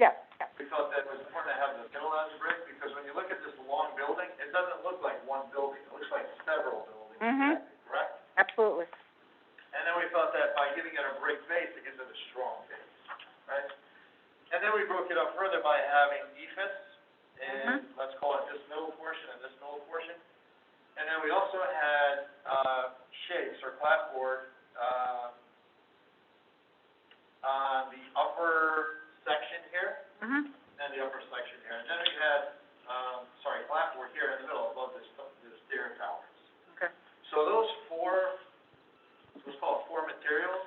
Yeah. We felt that it was important to have the middle as brick, because when you look at this long building, it doesn't look like one building, it looks like several buildings, correct? Absolutely. And then we felt that by giving it a brick base, it gives it a strong base, right? And then we broke it up further by having EFIS, and let's call it this middle portion and this middle portion. And then we also had, shakes or clapboard, on the upper section here, and the upper section here. And then we had, clapboard here in the middle above the stair towers. Okay. So those four, what's called four materials,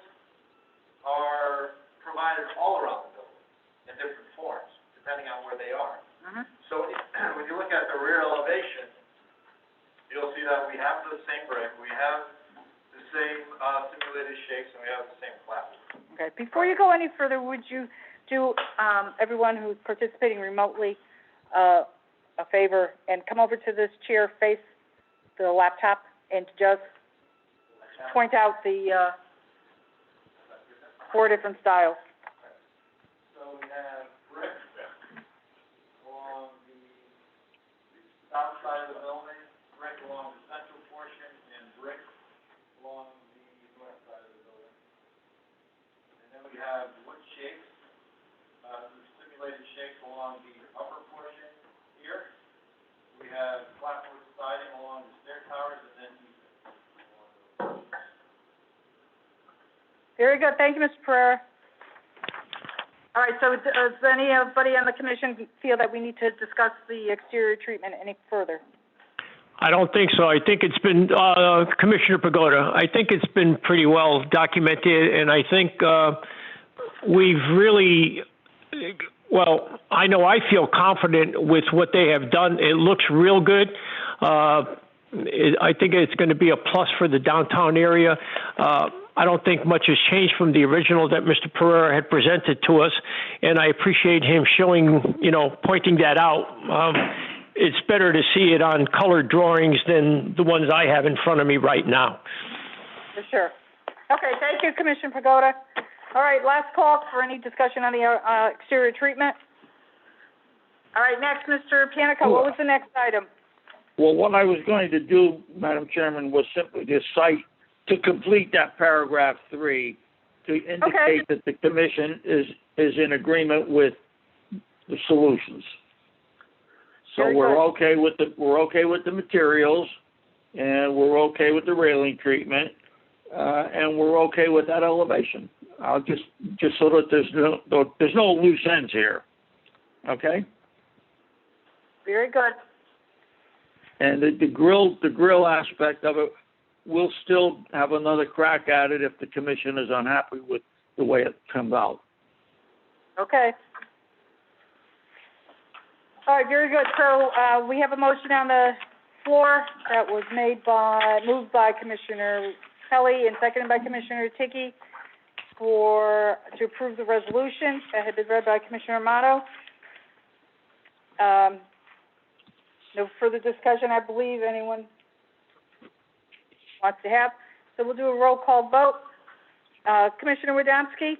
are provided all around the building in different forms, depending on where they are. So when you look at the rear elevation, you'll see that we have the same brick, we have the same simulated shakes, and we have the same clapboard. Okay. Before you go any further, would you do everyone who's participating remotely a favor and come over to this chair, face the laptop, and just point out the four different styles. So we have brick along the south side of the building, brick along the central portion, and brick along the north side of the building. And then we have wood shakes, simulated shakes along the upper portion here. We have clapboard siding along the stair towers, and then Very good. Thank you, Mr. Pereira. All right, so does anybody on the commission feel that we need to discuss the exterior treatment any further? I don't think so. I think it's been, Commissioner Pagoda, I think it's been pretty well documented, and I think, we've really, well, I know I feel confident with what they have done. It looks real good. I think it's going to be a plus for the downtown area. I don't think much has changed from the original that Mr. Pereira had presented to us, and I appreciate him showing, pointing that out. It's better to see it on colored drawings than the ones I have in front of me right now. For sure. Okay, thank you, Commissioner Pagoda. All right, last call for any discussion on the exterior treatment. All right, next, Mr. Panico, what was the next item? Well, what I was going to do, Madam Chairman, was simply to cite, to complete that paragraph 3, to indicate that the commission is in agreement with the solutions. So we're okay with the materials, and we're okay with the railing treatment, and we're okay with that elevation. I'll just so that there's no loose ends here. Okay? Very good. And the grill aspect of it, we'll still have another crack at it if the commission is unhappy with the way it comes out. Okay. All right, very good. So, we have a motion on the floor that was moved by Commissioner Kelly and seconded by Commissioner Ticky to approve the resolution that had been read by Commissioner Amato. No further discussion, I believe, anyone wants to have. So we'll do a roll call vote. Commissioner Wodomski?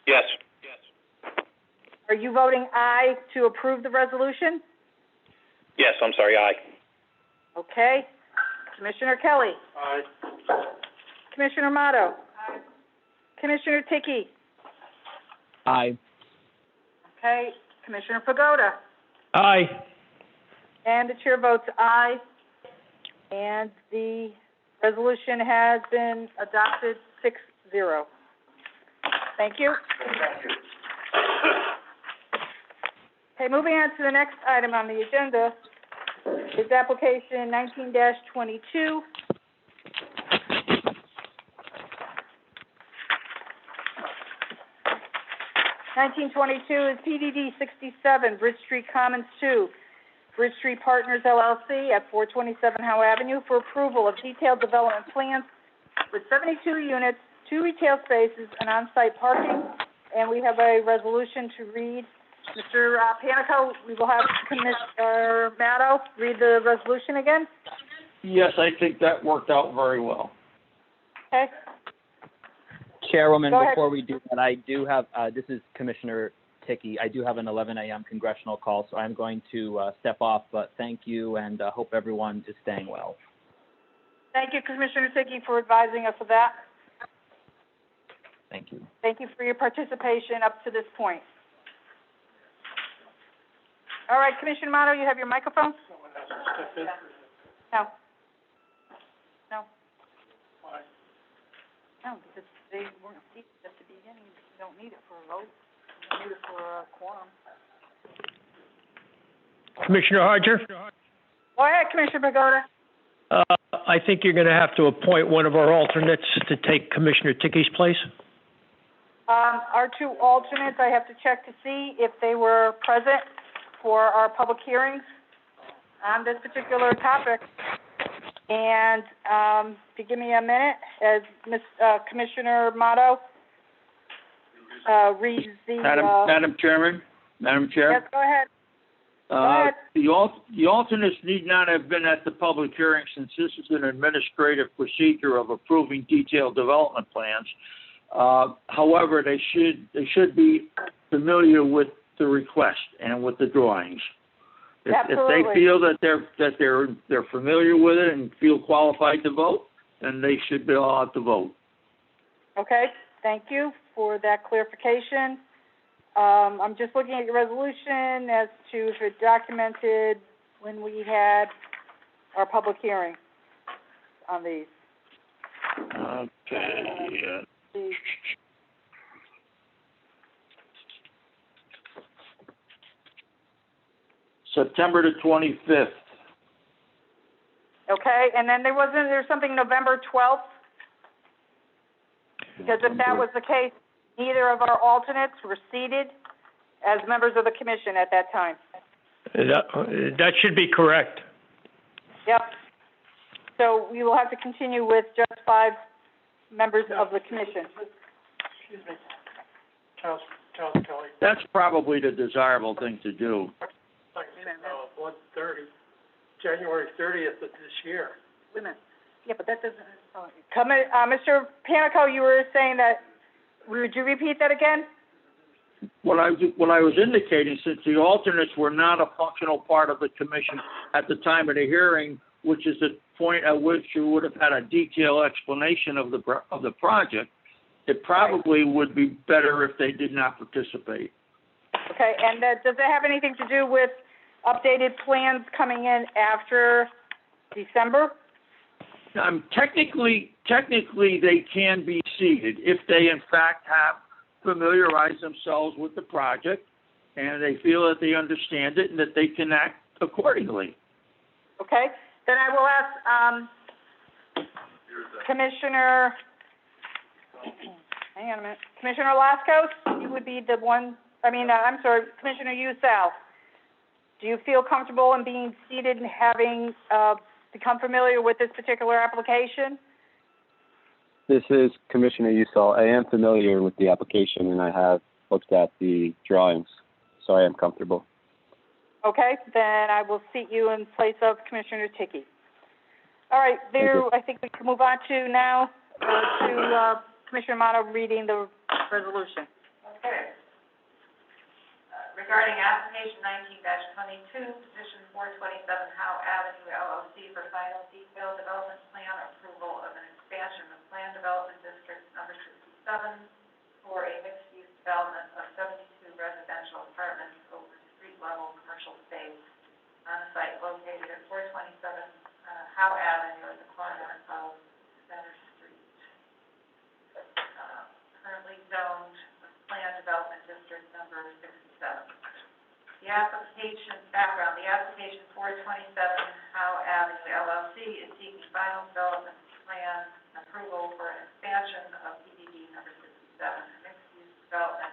Yes. Are you voting aye to approve the resolution? Yes, I'm sorry, aye. Okay. Commissioner Kelly? Aye. Commissioner Amato? Aye. Commissioner Ticky? Aye. Okay. Commissioner Pagoda? Aye. And the chair votes aye. And the Resolution has been adopted 6-0. Thank you. Thank you. Okay, moving on to the next item on the agenda is application 19-22. 1922 is PDD 67, Bridge Street Commons 2, Bridge Street Partners LLC at 427 Howe Avenue for approval of detailed development plans with 72 units, 2 retail spaces, and on-site parking. And we have a resolution to read. Mr. Panico, we will have Commissioner Matto read the resolution again. Yes, I think that worked out very well. Okay. Chairwoman, Go ahead. before we do that, I do have, this is Commissioner Ticky. I do have an 11 a.m. congressional call, so I'm going to step off, but thank you and hope everyone is staying well. Thank you, Commissioner Ticky, for advising us of that. Thank you. Thank you for your participation up to this point. All right, Commissioner Matto, you have your microphone? No. No. Why? No, because they weren't seated at the beginning. You don't need it for a vote. You need it for a quorum. Commissioner Harger? Go ahead, Commissioner Pagoda. I think you're going to have to appoint one of our alternates to take Commissioner Ticky's place. Our 2 alternates, I have to check to see if they were present for our public hearings on this particular topic. And, if you give me a minute, as Commissioner Matto, reads the, Madam Chairman, Madam Chair? Yes, go ahead. ahead. The alternates need not have been at the public hearing since this is an administrative procedure of approving detailed development plans. However, they should be familiar with the request and with the drawings. If Absolutely. they feel that they're familiar with it and feel qualified to vote, then they should be allowed to vote. Okay, thank you for that clarification. I'm just looking at your resolution as to if it documented when we had our public hearing on these. Okay, September the 25th. Okay, and then there's something November 12th? Because if that was the case, neither of our alternates were seated as members of the commission at that time. That should be correct. Yep. So we will have to continue with just 5 members of the commission. Excuse me. Charles Kelly, That's probably the desirable thing to do. 1:30, January 30th of this year. Wait a minute. Yeah, but that doesn't, Mr. Panico, you were saying that, would you repeat that again? What I was indicating, since the alternates were not a functional part of the commission at the time of the hearing, which is the point at which you would have had a detailed explanation of the project, it probably would be better if they did not participate. Okay, and does that have anything to do with updated plans coming in after December? Technically, they can be seated if they, in fact, have familiarized themselves with the project and they feel that they understand it and that they can act accordingly. Okay, then I will ask Commissioner, hang on a minute, Commissioner Lascos, you would be the one, Commissioner Usal. Do you feel comfortable in being seated and having become familiar with this particular application? This is Commissioner Usal. I am familiar with the application and I have looked at the drawings, so I am comfortable. Okay, then I will seat you in place of Commissioner Ticky. All right, I think we can move on to now to Commissioner Matto reading the resolution. Okay. Regarding application 19-22, petition 427 Howe Avenue LLC for final detailed development plan approval of an expansion of Plan Development District number 67 for a mixed-use development of 72 residential apartments over street-level commercial space on a site located at 427 Howe Avenue at the corner of District Number 67. The application 427 Howe Avenue LLC is seeking final development plan approval for an expansion of PDD number 67, mixed-use development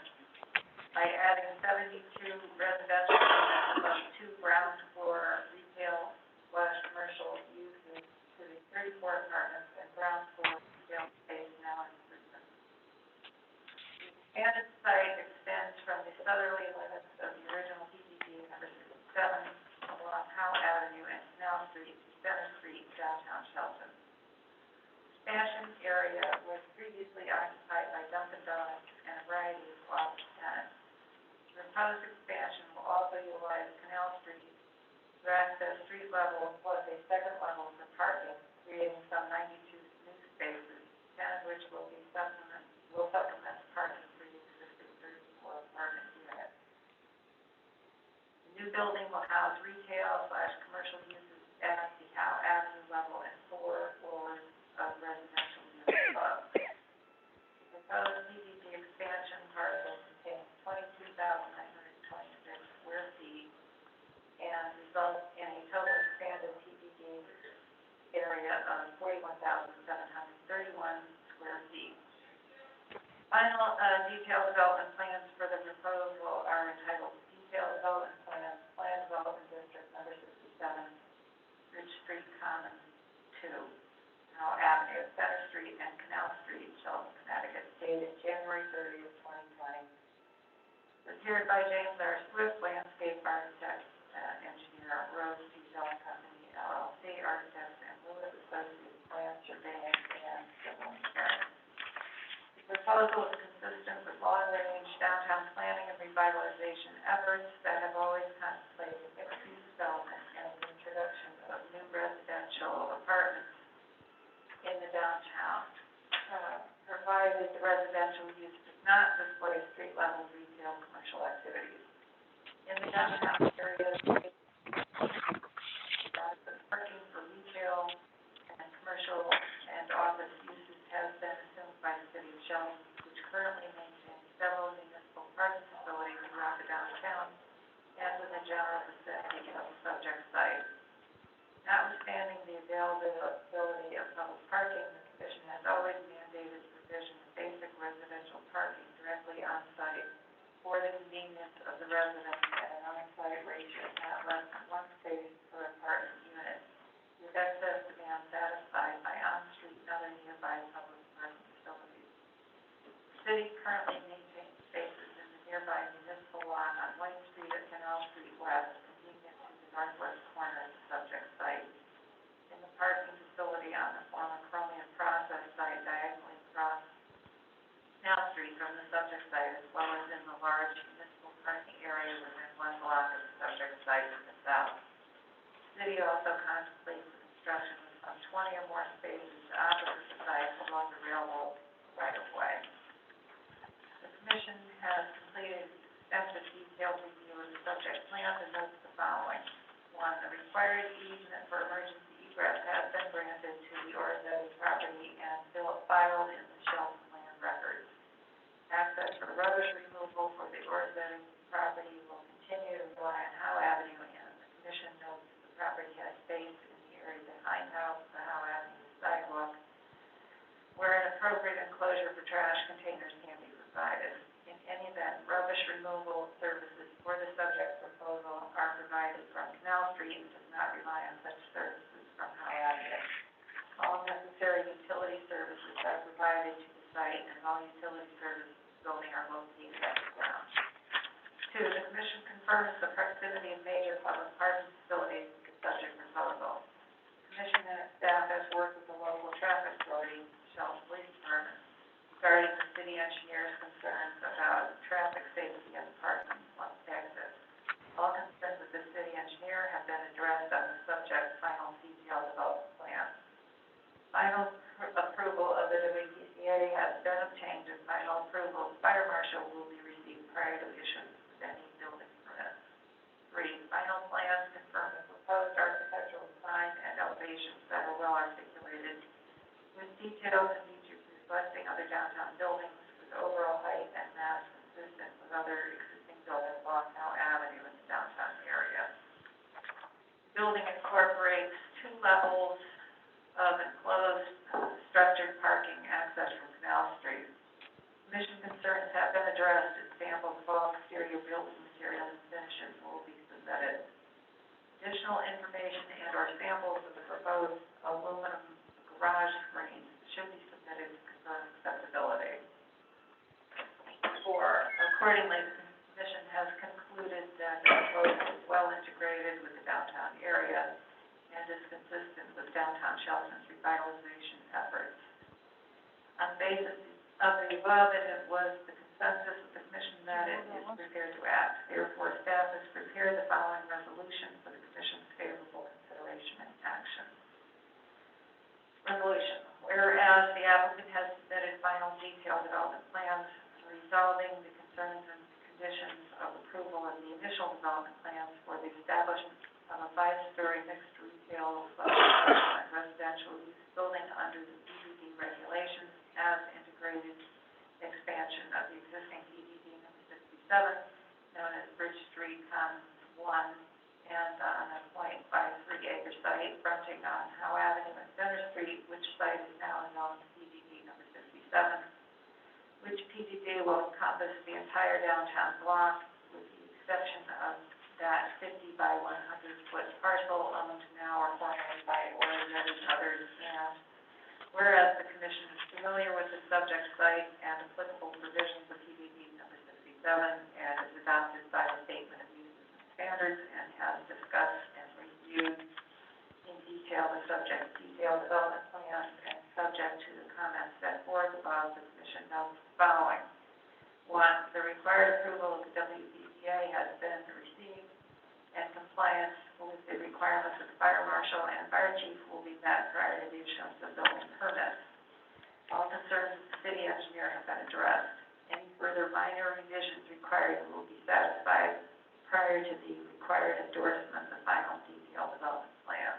by adding 72 residential units above 2 ground floor retail/commercial uses to the 34 apartments and ground floor retail space now in existence. The expanded site extends from the southerly limits of the original PDD number 67 along Howe Avenue and Canal Street to Center Street, downtown Shelton. Expansion area was previously occupied by Dunkin' Donuts and a variety of office tenants. The proposed expansion will also utilize Canal Street to access street level plus a second level for parking, creating some 92 new spaces, 10 of which will supplement parking for the existing 34 apartment units. The new building will house retail/commercial uses at the Howe Avenue level and 4 floors of residential units above. The proposed PDD expansion parcel contains 22,926 square feet and results in a total expanded PDD area of 41,731 square feet. Final detailed development plans for the proposal are entitled Detailed Development Plans, Plan Development District Number 67, Ridge Street Common 2, Howe Avenue, Center Street, and Canal Street, Shelton, Connecticut, dated January 30th, 2020. Prepared by James R. Swift, landscape architect, engineer, Rose Detail Company, LLC, architects, and Lewis Associates, Plan Surveying, and Civil Engineering. The proposal is consistent with long-range downtown planning and revitalization efforts that have always contemplated mixed-use development and the introduction of new residential apartments in the downtown, provided the residential use does not displace street-level retail commercial activities. In the downtown area, parking for retail and commercial and office uses has been assumed by the City of Shelton, which currently maintains several municipal parking facilities throughout the downtown and in the general vicinity of the subject site. Notwithstanding the availability of public parking, the Commission has always mandated the provision of basic residential parking directly on site for the convenience of the residents at an on-site ratio not less than 1 space per apartment unit, with excess demand satisfied by on-street and other nearby public parking facilities. The city currently maintains spaces in the nearby municipal lot on White Street at Canal Street West, convenient to the northwest corner of the subject site. In the parking facility on the former Chromium Process site diagonally across Canal Street from the subject site, as well as in the large municipal parking area within 1 block of the subject site to the south. The city also contemplates the construction of some 20 or more spaces opposite the site along the railroad right-of-way. The Commission has completed extensive detailed review of the subject plans and notes the following. 1, the required easement for emergency egress has been granted to the Orzetti property and filed in the Shelton land records. Access for rubbish removal for the Orzetti property will continue to rely on Howe Avenue, and the Commission notes the property has space in the area behind the Howe Avenue sidewalk, where an appropriate enclosure for trash containers can be provided. In any event, rubbish removal services for the subject proposal are provided from Canal Street and does not rely on such services from Howe Avenue. All necessary utility services are provided to the site, and all utility services building are located at the ground. 2, the Commission confirms the proximity of major public parking facilities to the subject proposal. The Commission and its staff has worked with the local traffic authority, Shelton Police Department, regarding the city engineer's concerns about traffic safety and parking exits. All concerns with the city engineer have been addressed on the subject final detailed development plan. Final approval of the WDCA has been obtained, and final approval of fire marshal will be received prior to issuance of any building permits. 3, final plans confirm the proposed architectural design and elevations that are well articulated, with details and features reflecting other downtown buildings with overall height and mass consistent with other Commission concerns have been addressed, and samples of all exterior building materials and finishes will be submitted. Additional information and/or samples of the proposed aluminum garage screens should be submitted to confirm acceptability. 4, accordingly, the Commission has concluded that the proposal is well integrated with the downtown area and is consistent with downtown Shelton's revitalization efforts. On the basis of the above, it was the consensus of the Commission that it is prepared to act. Therefore, staff has prepared the following resolution for the Commission's favorable consideration and action. Resolution. Whereas the applicant has submitted final detailed development plans resolving the concerns and conditions of approval of the initial development plans for the establishment of a 5-story mixed retail and residential use building under the PDD regulations as integrated expansion of the existing PDD number 67, known as Bridge Street Commons 1, and on a 0.53-acre site fronting on Howe Avenue and Center Street, which site is now known as PDD number 67, which PDD will encompass the entire downtown block with the exception of that 50 by 100-foot parcel owned now or formerly by ordinary others. And whereas the Commission is familiar with the subject site and applicable provisions of PDD number 67 and is adopted by the Statement of Uses and Standards and has discussed and reviewed in detail the subject detailed development plans and subject to the comments set forth above, the Commission notes the following. 1, the required approval of the WPCA has been received, and compliance with the requirements of the fire marshal and fire chief will be met prior to the issuance of building permits. All concerns of the city engineer have been addressed. Any further minor revisions required will be satisfied prior to the required endorsement of the final detailed development plan.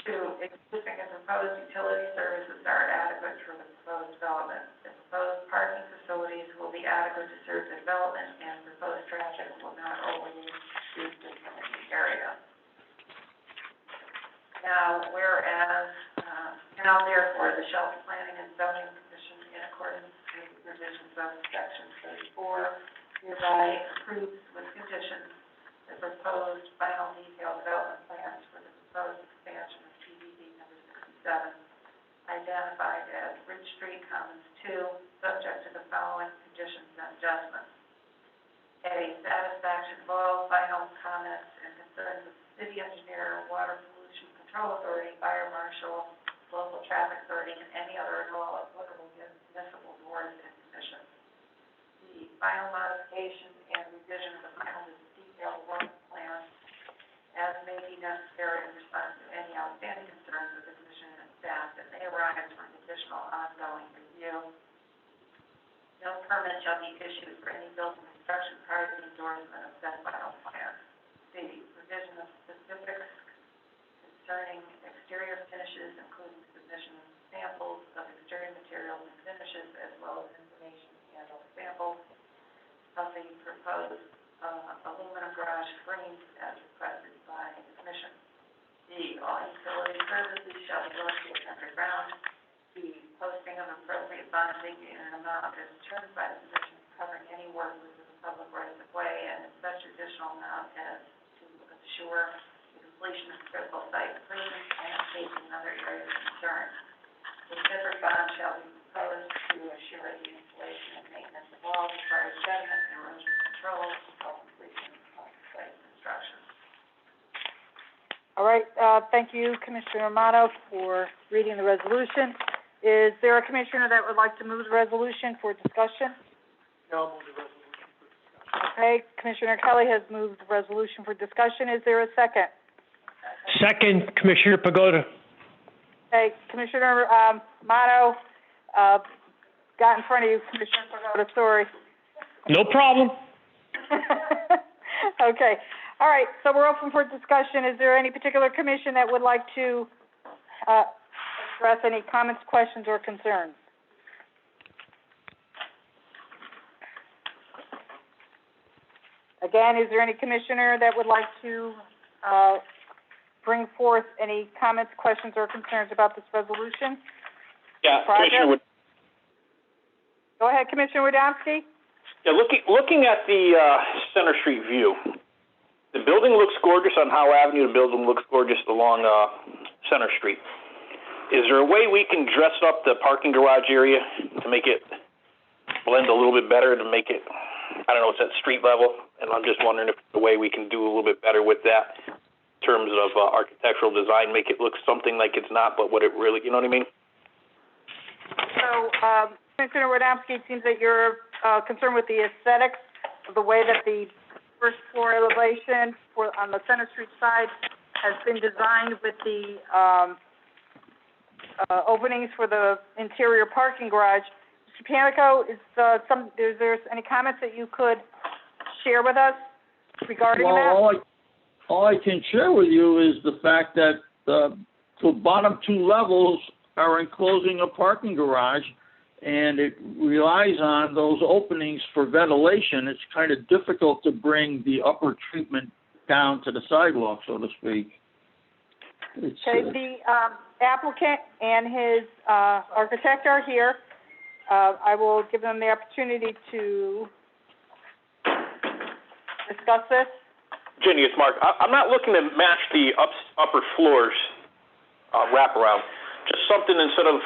2, existing and proposed utility services are adequate for the proposed development. The proposed parking facilities will be adequate to serve the development, and proposed traffic will not overly use the vicinity area. Now, whereas, therefore, the Shelton Planning and Zoning Commission, in accordance with the provisions of Section 34, hereby approves with conditions the proposed final detailed development plans for the proposed expansion of PDD number 67, identified as Bridge Street Commons 2, subject to the following conditions and adjustments. A, satisfaction of all final comments and concerns of the city engineer, water pollution control authority, fire marshal, local traffic authority, and any other and all applicable municipal boards and commissions. B, final modification and revision of the final detailed work plan as may be necessary in response to any outstanding concerns of the Commission and staff that may arise from additional ongoing review. No permit shall be issued for any building construction prior to the endorsement of said final plan. C, revision of specifics concerning exterior finishes, including submission of samples of exterior materials and finishes, as well as information and samples of the proposed aluminum garage screens as requested by the Commission. D, all utility services shall be located underground. D, posting of appropriate bonding in an amount as determined by the Commission covering any work within the public rights of way and in such additional amount as to assure the completion of critical site improvements and safety in other areas of concern. The separate bond shall be proposed to assure the installation and maintenance of all required sediment and erosion control until completion of site construction. All right, thank you, Commissioner Amato, for reading the resolution. Is there a commissioner that would like to move the resolution for discussion? No, I'll move the resolution for discussion. Okay, Commissioner Kelly has moved the resolution for discussion. Is there a second? Second, Commissioner Pagoda. Okay, Commissioner Amato got in front of you, Commissioner Pagoda, sorry. No problem. Okay. All right, so we're open for discussion. Is there any particular commission that would like to address any comments, questions, or concerns? Again, is there any commissioner that would like to bring forth any comments, questions, or concerns about this resolution? Yeah, Commissioner, Go ahead, Commissioner Wodanski. Yeah, looking at the Center Street view, the building looks gorgeous on Howe Avenue. The building looks gorgeous along Center Street. Is there a way we can dress up the parking garage area to make it blend a little bit better, to make it, I don't know, it's at street level, and I'm just wondering if there's a way we can do a little bit better with that in terms of architectural design, make it look something like it's not, but what it really, you know what I mean? So, Commissioner Wodanski, it seems that you're concerned with the aesthetics of the way that the first floor elevation on the Center Street side has been designed with the openings for the interior parking garage. Mr. Panico, is there any comments that you could share with us regarding that? Well, all I can share with you is the fact that the bottom two levels are enclosing a parking garage, and it relies on those openings for ventilation. It's kind of difficult to bring the upper treatment down to the sidewalk, so to speak. Okay, the applicant and his architect are here. I will give them the opportunity to discuss this. Jenny, it's Mark. I'm not looking to match the upper floors wraparound. Just something instead of,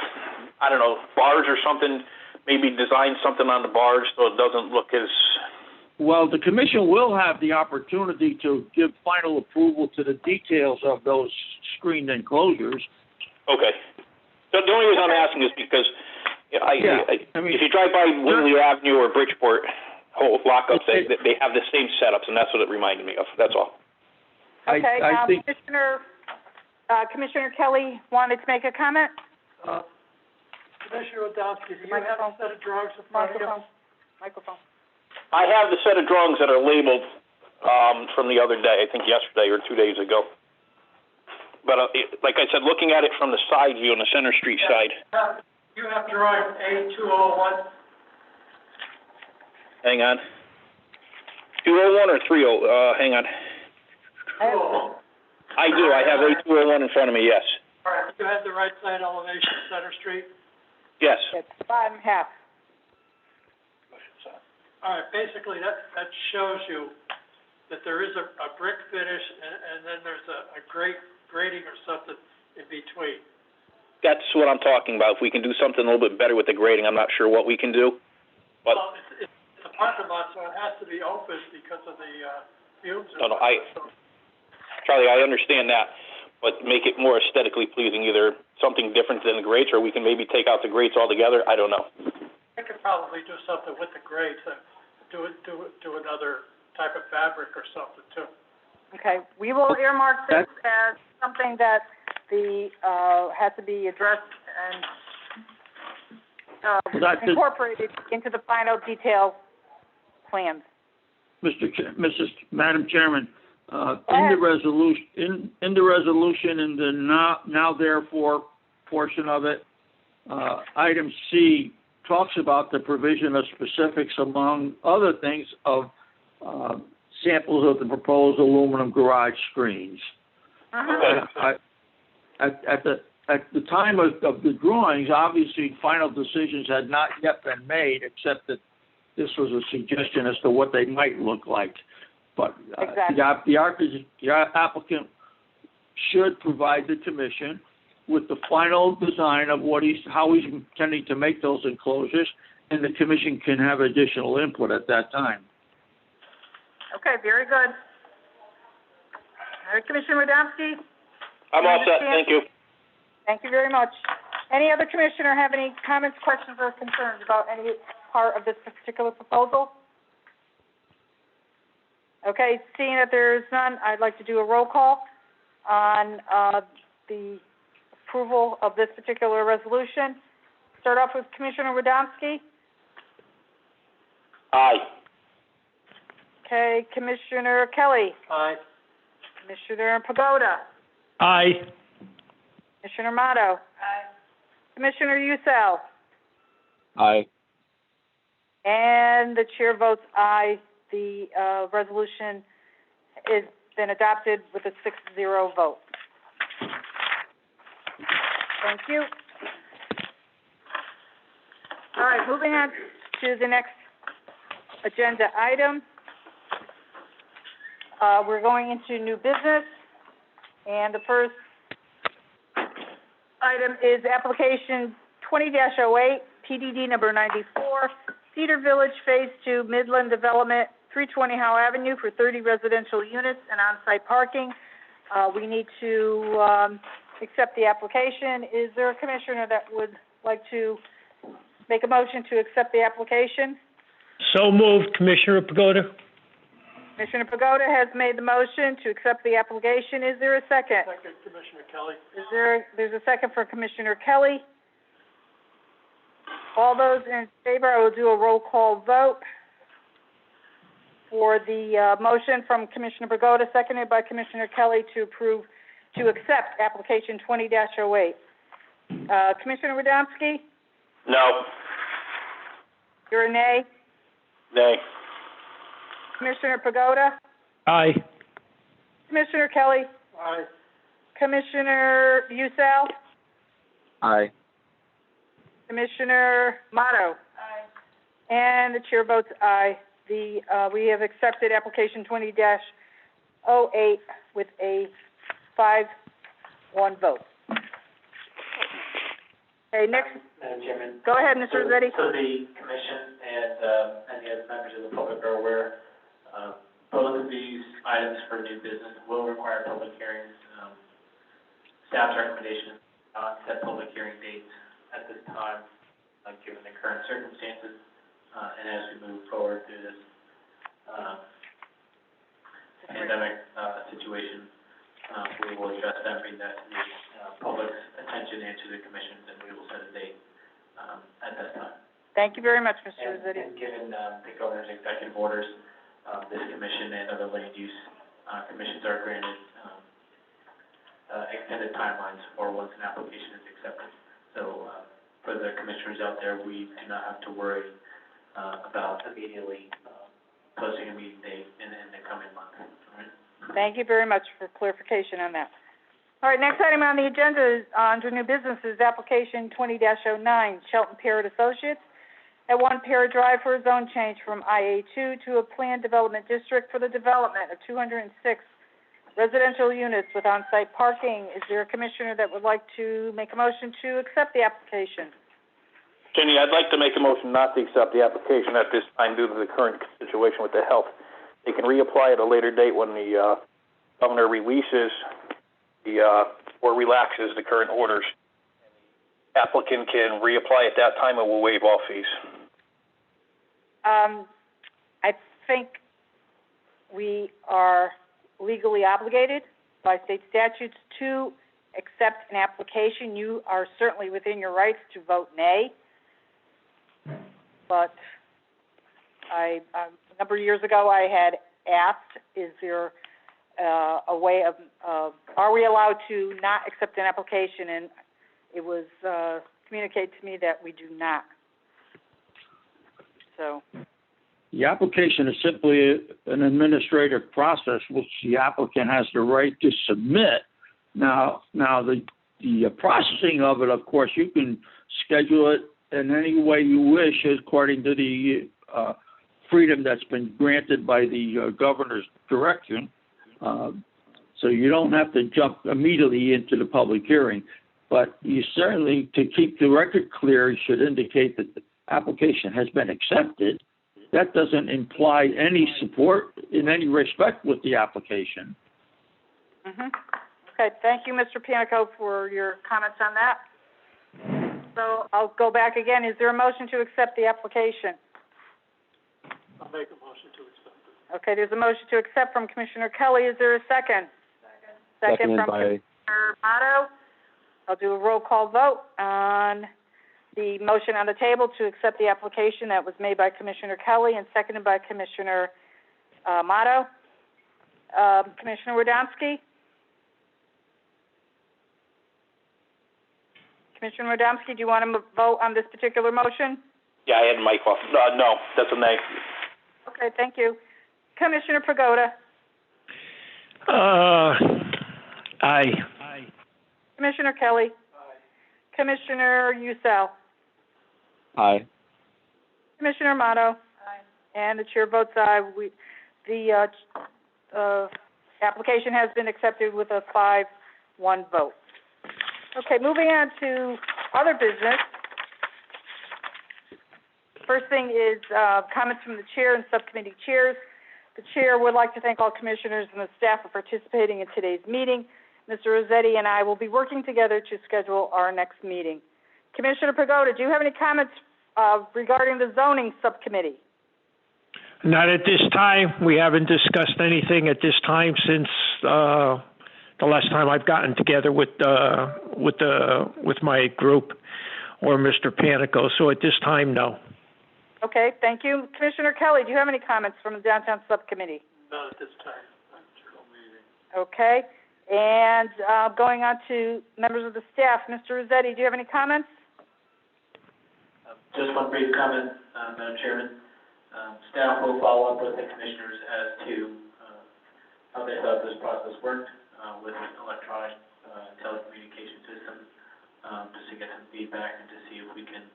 I don't know, bars or something, maybe design something on the bars so it doesn't look as... Well, the commission will have the opportunity to give final approval to the details of those screened enclosures. Okay. The only reason I'm asking is because if you drive by Winley Avenue or Bridgeport, whole lockups, they have the same setups, and that's what it reminded me of. That's all. Okay, I think Commissioner Kelly wanted to make a comment? Commissioner Wodanski, do you have a set of drawings in front of you? Microphone. I have the set of drawings that are labeled from the other day, I think yesterday or 2 days ago. But like I said, looking at it from the side view on the Center Street side. You have drawing A201? Hang on. 201 or 30? Hang on. 201. I do. I have A201 in front of me, yes. All right, you have the right side elevation, Center Street? Yes. It's bottom half. All right, basically, that shows you that there is a brick finish, and then there's a grading or something in between. That's what I'm talking about. If we can do something a little bit better with the grading, I'm not sure what we can do. But Well, it's a parking lot, so it has to be open because of the fumes. No, Charlie, I understand that, but make it more aesthetically pleasing, either something different than the grates, or we can maybe take out the grates altogether. I don't know. I could probably do something with the grates, do another type of fabric or something too. Okay, we will earmark this as something that has to be addressed and incorporated into the final detail plans. Madam Chairman, in the resolution, in the now therefore portion of it, item C talks about the provision of specifics, among other things, of samples of the proposed aluminum garage screens. At the time of the drawings, obviously final decisions had not yet been made, except that this was a suggestion as to what they might look like. But the applicant should provide the commission with the final design of how he's intending to make those enclosures, and the commission can have additional input at that time. Okay, very good. All right, Commissioner Wodanski? I'm all set, thank you. Thank you very much. Any other commissioner have any comments, questions, or concerns about any part of this particular proposal? Okay, seeing that there's none, I'd like to do a roll call on the approval of this particular resolution. Start off with Commissioner Wodanski. Aye. Okay, Commissioner Kelly. Aye. Commissioner Pagoda. Aye. Commissioner Motto. Aye. Commissioner Usel. Aye. And the chair votes aye. The resolution has been adopted with a 6-0 vote. Thank you. All right, moving on to the next agenda item. We're going into new business, and the first item is application 20-08, PDD number 94, Cedar Village Phase 2 Midland Development, 320 Howe Avenue for 30 residential units and on-site parking. We need to accept the application. Is there a commissioner that would like to make a motion to accept the application? So moved, Commissioner Pagoda. Commissioner Pagoda has made the motion to accept the application. Is there a second? Second, Commissioner Kelly. There's a second for Commissioner Kelly. All those in favor, I will do a roll call vote for the motion from Commissioner Pagoda, seconded by Commissioner Kelly to accept application 20-08. Commissioner Radomski? No. You're a nay? Nay. Commissioner Pagoda? Aye. Commissioner Kelly? Aye. Commissioner Usel? Aye. Commissioner Motto? Aye. And the chair votes aye. We have accepted application 20-08 with a 5-1 vote. Okay, next, Madam Chairman. go ahead, Mr. Rossetti. So the commission and the other members of the public are aware, both of these items for new business will require public hearings. Staff's recommendation on set public hearing dates at this time, given the current circumstances, and as we move forward through this pandemic situation, we will address that, bring that to the public's attention and to the commission's, and we will set a date at that time. Thank you very much, Mr. Rossetti. And given the governor's executive orders, this commission and other land use commissions are granted extended timelines for once an application is accepted. So for the commissioners out there, we do not have to worry about immediately posting a meeting date in the coming month. All right? Thank you very much for clarification on that. All right, next item on the agenda is, under new business, is application 20-09, Shelton Parrott Associates at 1 Parrott Drive for a zone change from IA2 to a planned development district for the development of 206 residential units with on-site parking. Is there a commissioner that would like to make a motion to accept the application? Jenny, I'd like to make a motion not to accept the application at this time due to the current situation with the health. They can reapply at a later date when the governor releases or relaxes the current orders. The applicant can reapply at that time and we'll waive all fees. I think we are legally obligated by state statutes to accept an application. You are certainly within your rights to vote nay. But a number of years ago, I had asked, is there a way of, are we allowed to not accept an application? And it was communicated to me that we do not. So. The application is simply an administrative process which the applicant has the right to submit. Now the processing of it, of course, you can schedule it in any way you wish according to the freedom that's been granted by the governor's direction. So you don't have to jump immediately into the public hearing. But you certainly, to keep the record clear, should indicate that the application has been accepted. That doesn't imply any support in any respect with the application. Okay, thank you, Mr. Panico, for your comments on that. So I'll go back again. Is there a motion to accept the application? I'll make a motion to accept it. Okay, there's a motion to accept from Commissioner Kelly. Is there a second? Second from Commissioner Motto. I'll do a roll call vote on the motion on the table to accept the application that was made by Commissioner Kelly and seconded by Commissioner Motto. Commissioner Radomski? Commissioner Radomski, do you want to vote on this particular motion? Yeah, I had Mike off. No, that's a nay. Okay, thank you. Commissioner Pagoda? Aye. Commissioner Kelly? Aye. Commissioner Usel? Aye. Commissioner Amato? Aye. And the chair votes aye. The application has been accepted with a 5-1 vote. Okay, moving on to other business. First thing is, comments from the chair and subcommittee chairs. The chair would like to thank all commissioners and the staff for participating in today's meeting. Mr. Rossetti and I will be working together to schedule our next meeting. Commissioner Pagoda, do you have any comments regarding the zoning subcommittee? Not at this time. We haven't discussed anything at this time since the last time I've gotten together with my group or Mr. Panico. So at this time, no. Okay, thank you. Commissioner Kelly, do you have any comments from the downtown subcommittee? Not at this time. Okay, and going on to members of the staff, Mr. Rossetti, do you have any comments? Just one brief comment, Madam Chairman. Staff will follow up with the commissioners as to how they thought this process worked with an electronic telecommunication system, just to get some feedback and to see if we can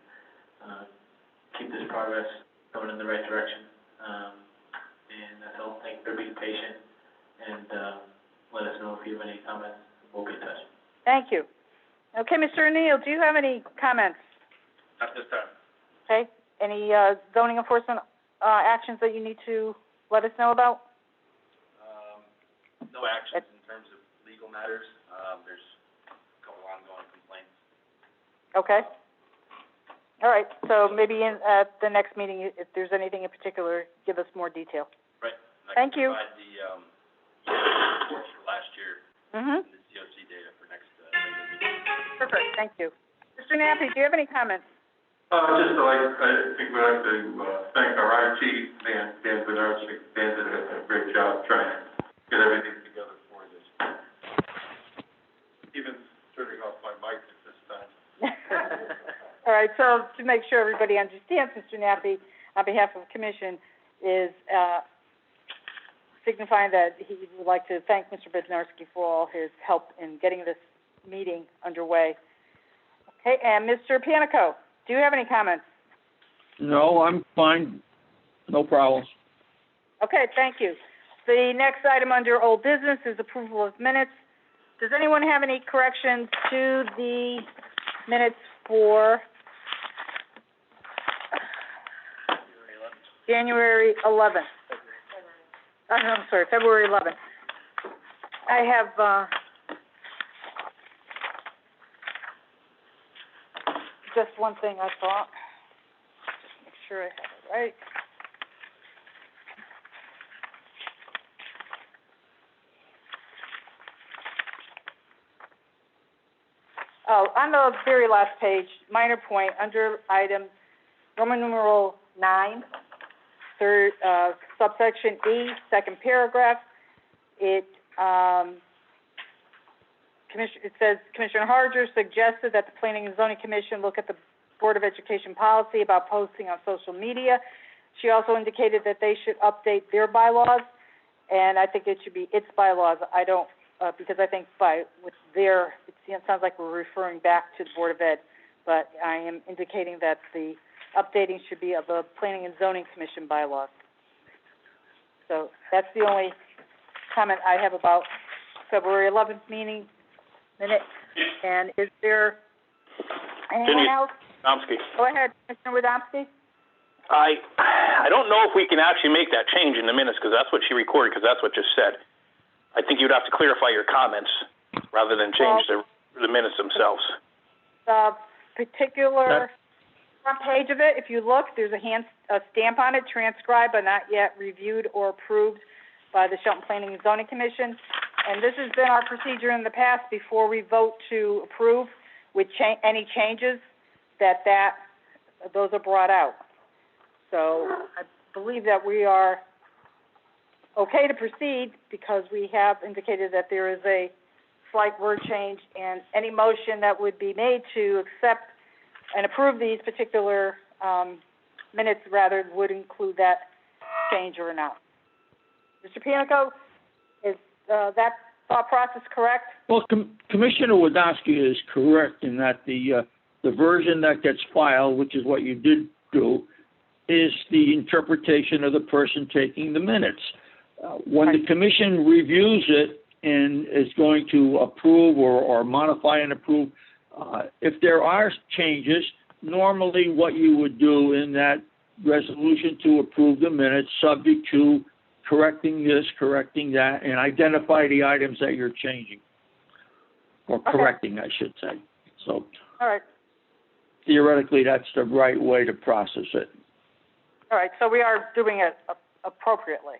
keep this progress going in the right direction. And that's all. Thank you for being patient, and let us know if you have any comments. We'll be in touch. Thank you. Okay, Mr. O'Neill, do you have any comments? At this time. Okay, any zoning enforcement actions that you need to let us know about? No actions in terms of legal matters. There's a couple ongoing complaints. Okay. All right, so maybe at the next meeting, if there's anything in particular, give us more detail. Right. Thank you. I can provide the reports for last year Mm-hmm. and the COC data for next regular meeting. Perfect, thank you. Mr. Nappy, do you have any comments? I think we'd like to thank our IT man, Dan Bernarczyk. Dan did a great job trying to get everything together for this. Even turning off my mic at this time. All right, so to make sure everybody understands, Mr. Nappy, on behalf of the commission, is signifying that he would like to thank Mr. Bednarski for all his help in getting this meeting underway. Okay, and Mr. Panico, do you have any comments? No, I'm fine. No problems. Okay, thank you. The next item under old business is approval of minutes. Does anyone have any corrections to the minutes for January 11th? I'm sorry, February 11th. I have just one thing I thought. Just make sure I have it right. Oh, on the very last page, minor point, under item Roman numeral 9, third, subsection E, second paragraph, it says, Commissioner Harger suggested that the Planning and Zoning Commission look at the Board of Education policy about posting on social media. She also indicated that they should update their bylaws, and I think it should be its bylaws. I don't, because I think it sounds like we're referring back to the Board of Ed, but I am indicating that the updating should be of the Planning and Zoning Commission bylaws. So that's the only comment I have about February 11th meeting minute. And is there anyone else? Domsky. Go ahead, Commissioner Wodomski. I don't know if we can actually make that change in the minutes, because that's what she recorded, because that's what just said. I think you'd have to clarify your comments rather than change the minutes themselves. The particular front page of it, if you look, there's a stamp on it, transcribed but not yet reviewed or approved by the Shelton Planning and Zoning Commission. And this has been our procedure in the past before we vote to approve with any changes those are brought out. So I believe that we are okay to proceed because we have indicated that there is a slight word change, and any motion that would be made to accept and approve these particular minutes rather would include that change or not. Mr. Panico, is that thought process correct? Well, Commissioner Wodomski is correct in that the version that gets filed, which is what you did do, is the interpretation of the person taking the minutes. When the commission reviews it and is going to approve or modify and approve, if there are changes, normally what you would do in that resolution to approve the minutes, subject to correcting this, correcting that, and identify the items that you're changing, or correcting, I should say. So All right. theoretically, that's the right way to process it. All right, so we are doing it appropriately.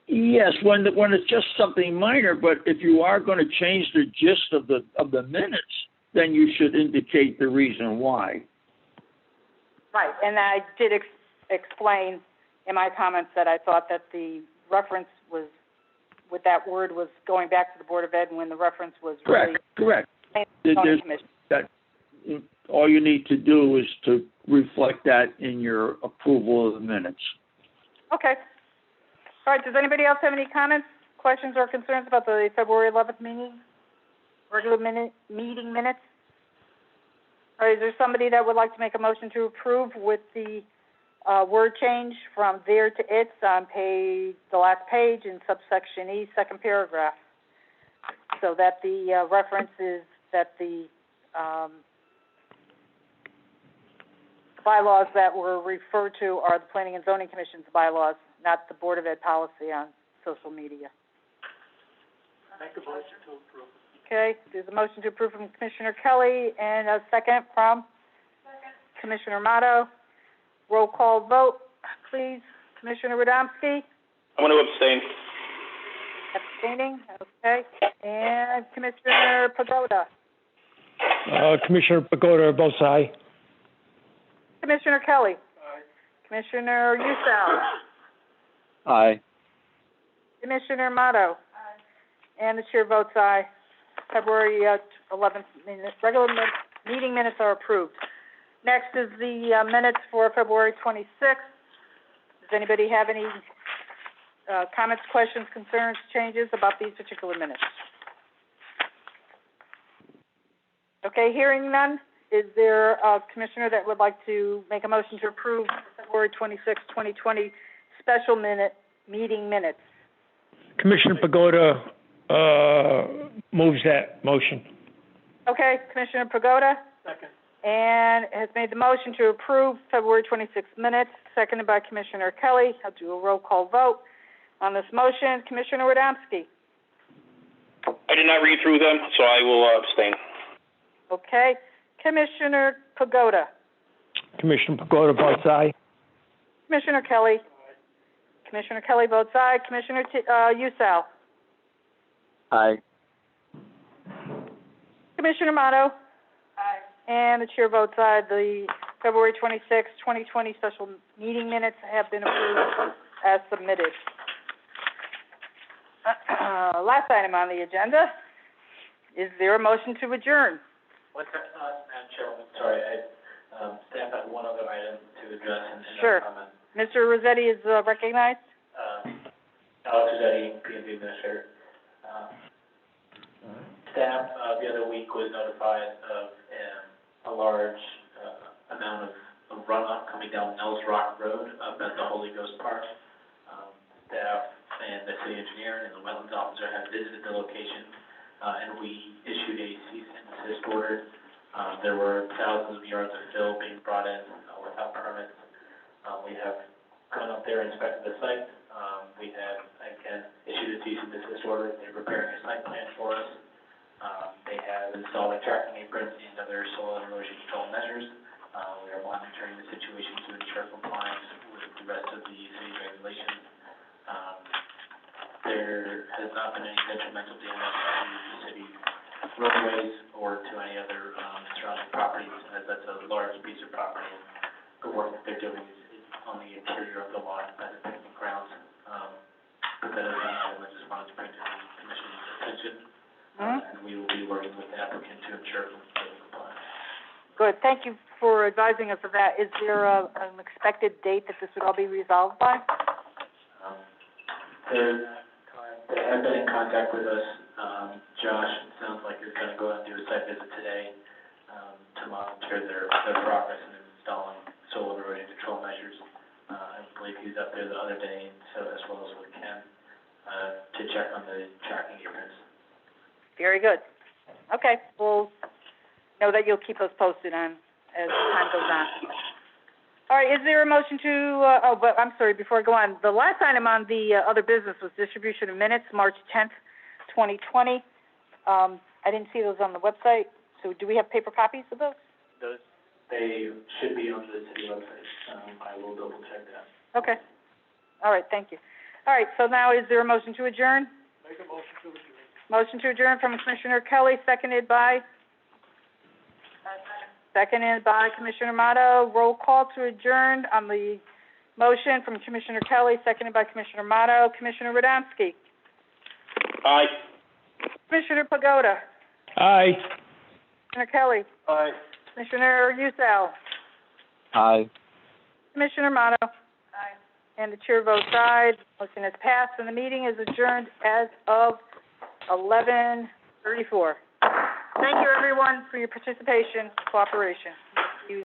Yes, when it's just something minor, but if you are going to change the gist of the minutes, then you should indicate the reason why. Right, and I did explain in my comments that I thought that the reference was, with that word, was going back to the Board of Ed, when the reference was really... Correct. Zoning Commission. All you need to do is to reflect that in your approval of the minutes. Okay. All right, does anybody else have any comments, questions, or concerns about the February 11th meeting, meeting minutes? All right, is there somebody that would like to make a motion to approve with the word change from there to its on the last page in subsection E, second paragraph, so that the reference is that the bylaws that were referred to are the Planning and Zoning Commission's bylaws, not the Board of Ed policy on social media. Make a motion to approve. Okay, there's a motion to approve from Commissioner Kelly, and a second from Commissioner Amato. Roll call vote, please. Commissioner Radomski? I'm going to abstain. Abstaining, okay. And Commissioner Pagoda? Commissioner Pagoda votes aye. Commissioner Kelly? Aye. Commissioner Usal? Aye. Commissioner Amato? Aye. And the chair votes aye. February 11th regular meeting minutes are approved. Next is the minutes for February 26th. Does anybody have any comments, questions, concerns, changes about these particular minutes? Okay, hearing none, is there a commissioner that would like to make a motion to approve February 26th, 2020 special meeting minutes? Commissioner Pagoda moves that motion. Okay, Commissioner Pagoda? Second. And has made the motion to approve February 26th minutes, seconded by Commissioner Kelly. I'll do a roll call vote on this motion. Commissioner Radomski? I did not read through them, so I will abstain. Okay. Commissioner Pagoda? Commissioner Pagoda votes aye. Commissioner Kelly? Aye. Commissioner Kelly votes aye. Commissioner Usal? Aye. Commissioner Amato? Aye. And the chair votes aye. The February 26, 2020 special meeting minutes have been approved as submitted. Last item on the agenda, is there a motion to adjourn? Madam Chairwoman, sorry, staff had one other item to address in Sure. our comment. Mr. Rossetti is recognized. Alex Rossetti, P&Z Administrator. Staff, the other week was notified of a large amount of runoff coming down Nels Rock Road up at the Holy Ghost Park. Staff and the city engineer and the wetlands officer have visited the location, and we issued a cease and desist order. There were thousands of yards of fill being brought in without permits. We have gone up there and inspected the site. We have, again, issued a cease and desist order. They're preparing a site plan for us. They have installed a tracking apron and other soil and erosion control measures. We are monitoring the situation to ensure compliance with the rest of the city regulations. There has not been any detrimental damage to the city roadways or to any other surrounding properties, as that's a large piece of property. And the work that they're doing is on the interior of the lot by the picnic grounds. But that is an item I just wanted to bring to the commission's attention. And we will be working with the applicant to ensure compliance. Good. Thank you for advising us of that. Is there an expected date that this would all be resolved by? They have been in contact with us. Josh, it sounds like is going to go out and do a site visit today to monitor their progress in installing soil erosion control measures. I believe he was up there the other day, and so as well as with Ken, to check on the tracking aprons. Very good. Okay, we'll know that you'll keep us posted on as time goes on. All right, is there a motion to, but I'm sorry, before I go on, the last item on the other business was distribution of minutes, March 10th, 2020. I didn't see those on the website, so do we have paper copies of those? They should be on the city website. I will double check that. Okay. All right, thank you. All right, so now is there a motion to adjourn? Make a motion to adjourn. Motion to adjourn from Commissioner Kelly, seconded by? Seconded by Commissioner Motto. Roll call to adjourn on the motion from Commissioner Kelly, seconded by Commissioner Motto. Commissioner Radomski? Aye. Commissioner Pagoda? Aye. Commissioner Kelly? Aye. Commissioner Usel? Aye. Commissioner Motto? Aye. And the chair votes aye. Motion is passed, and the meeting is adjourned as of 11:34. Thank you, everyone, for your participation, cooperation.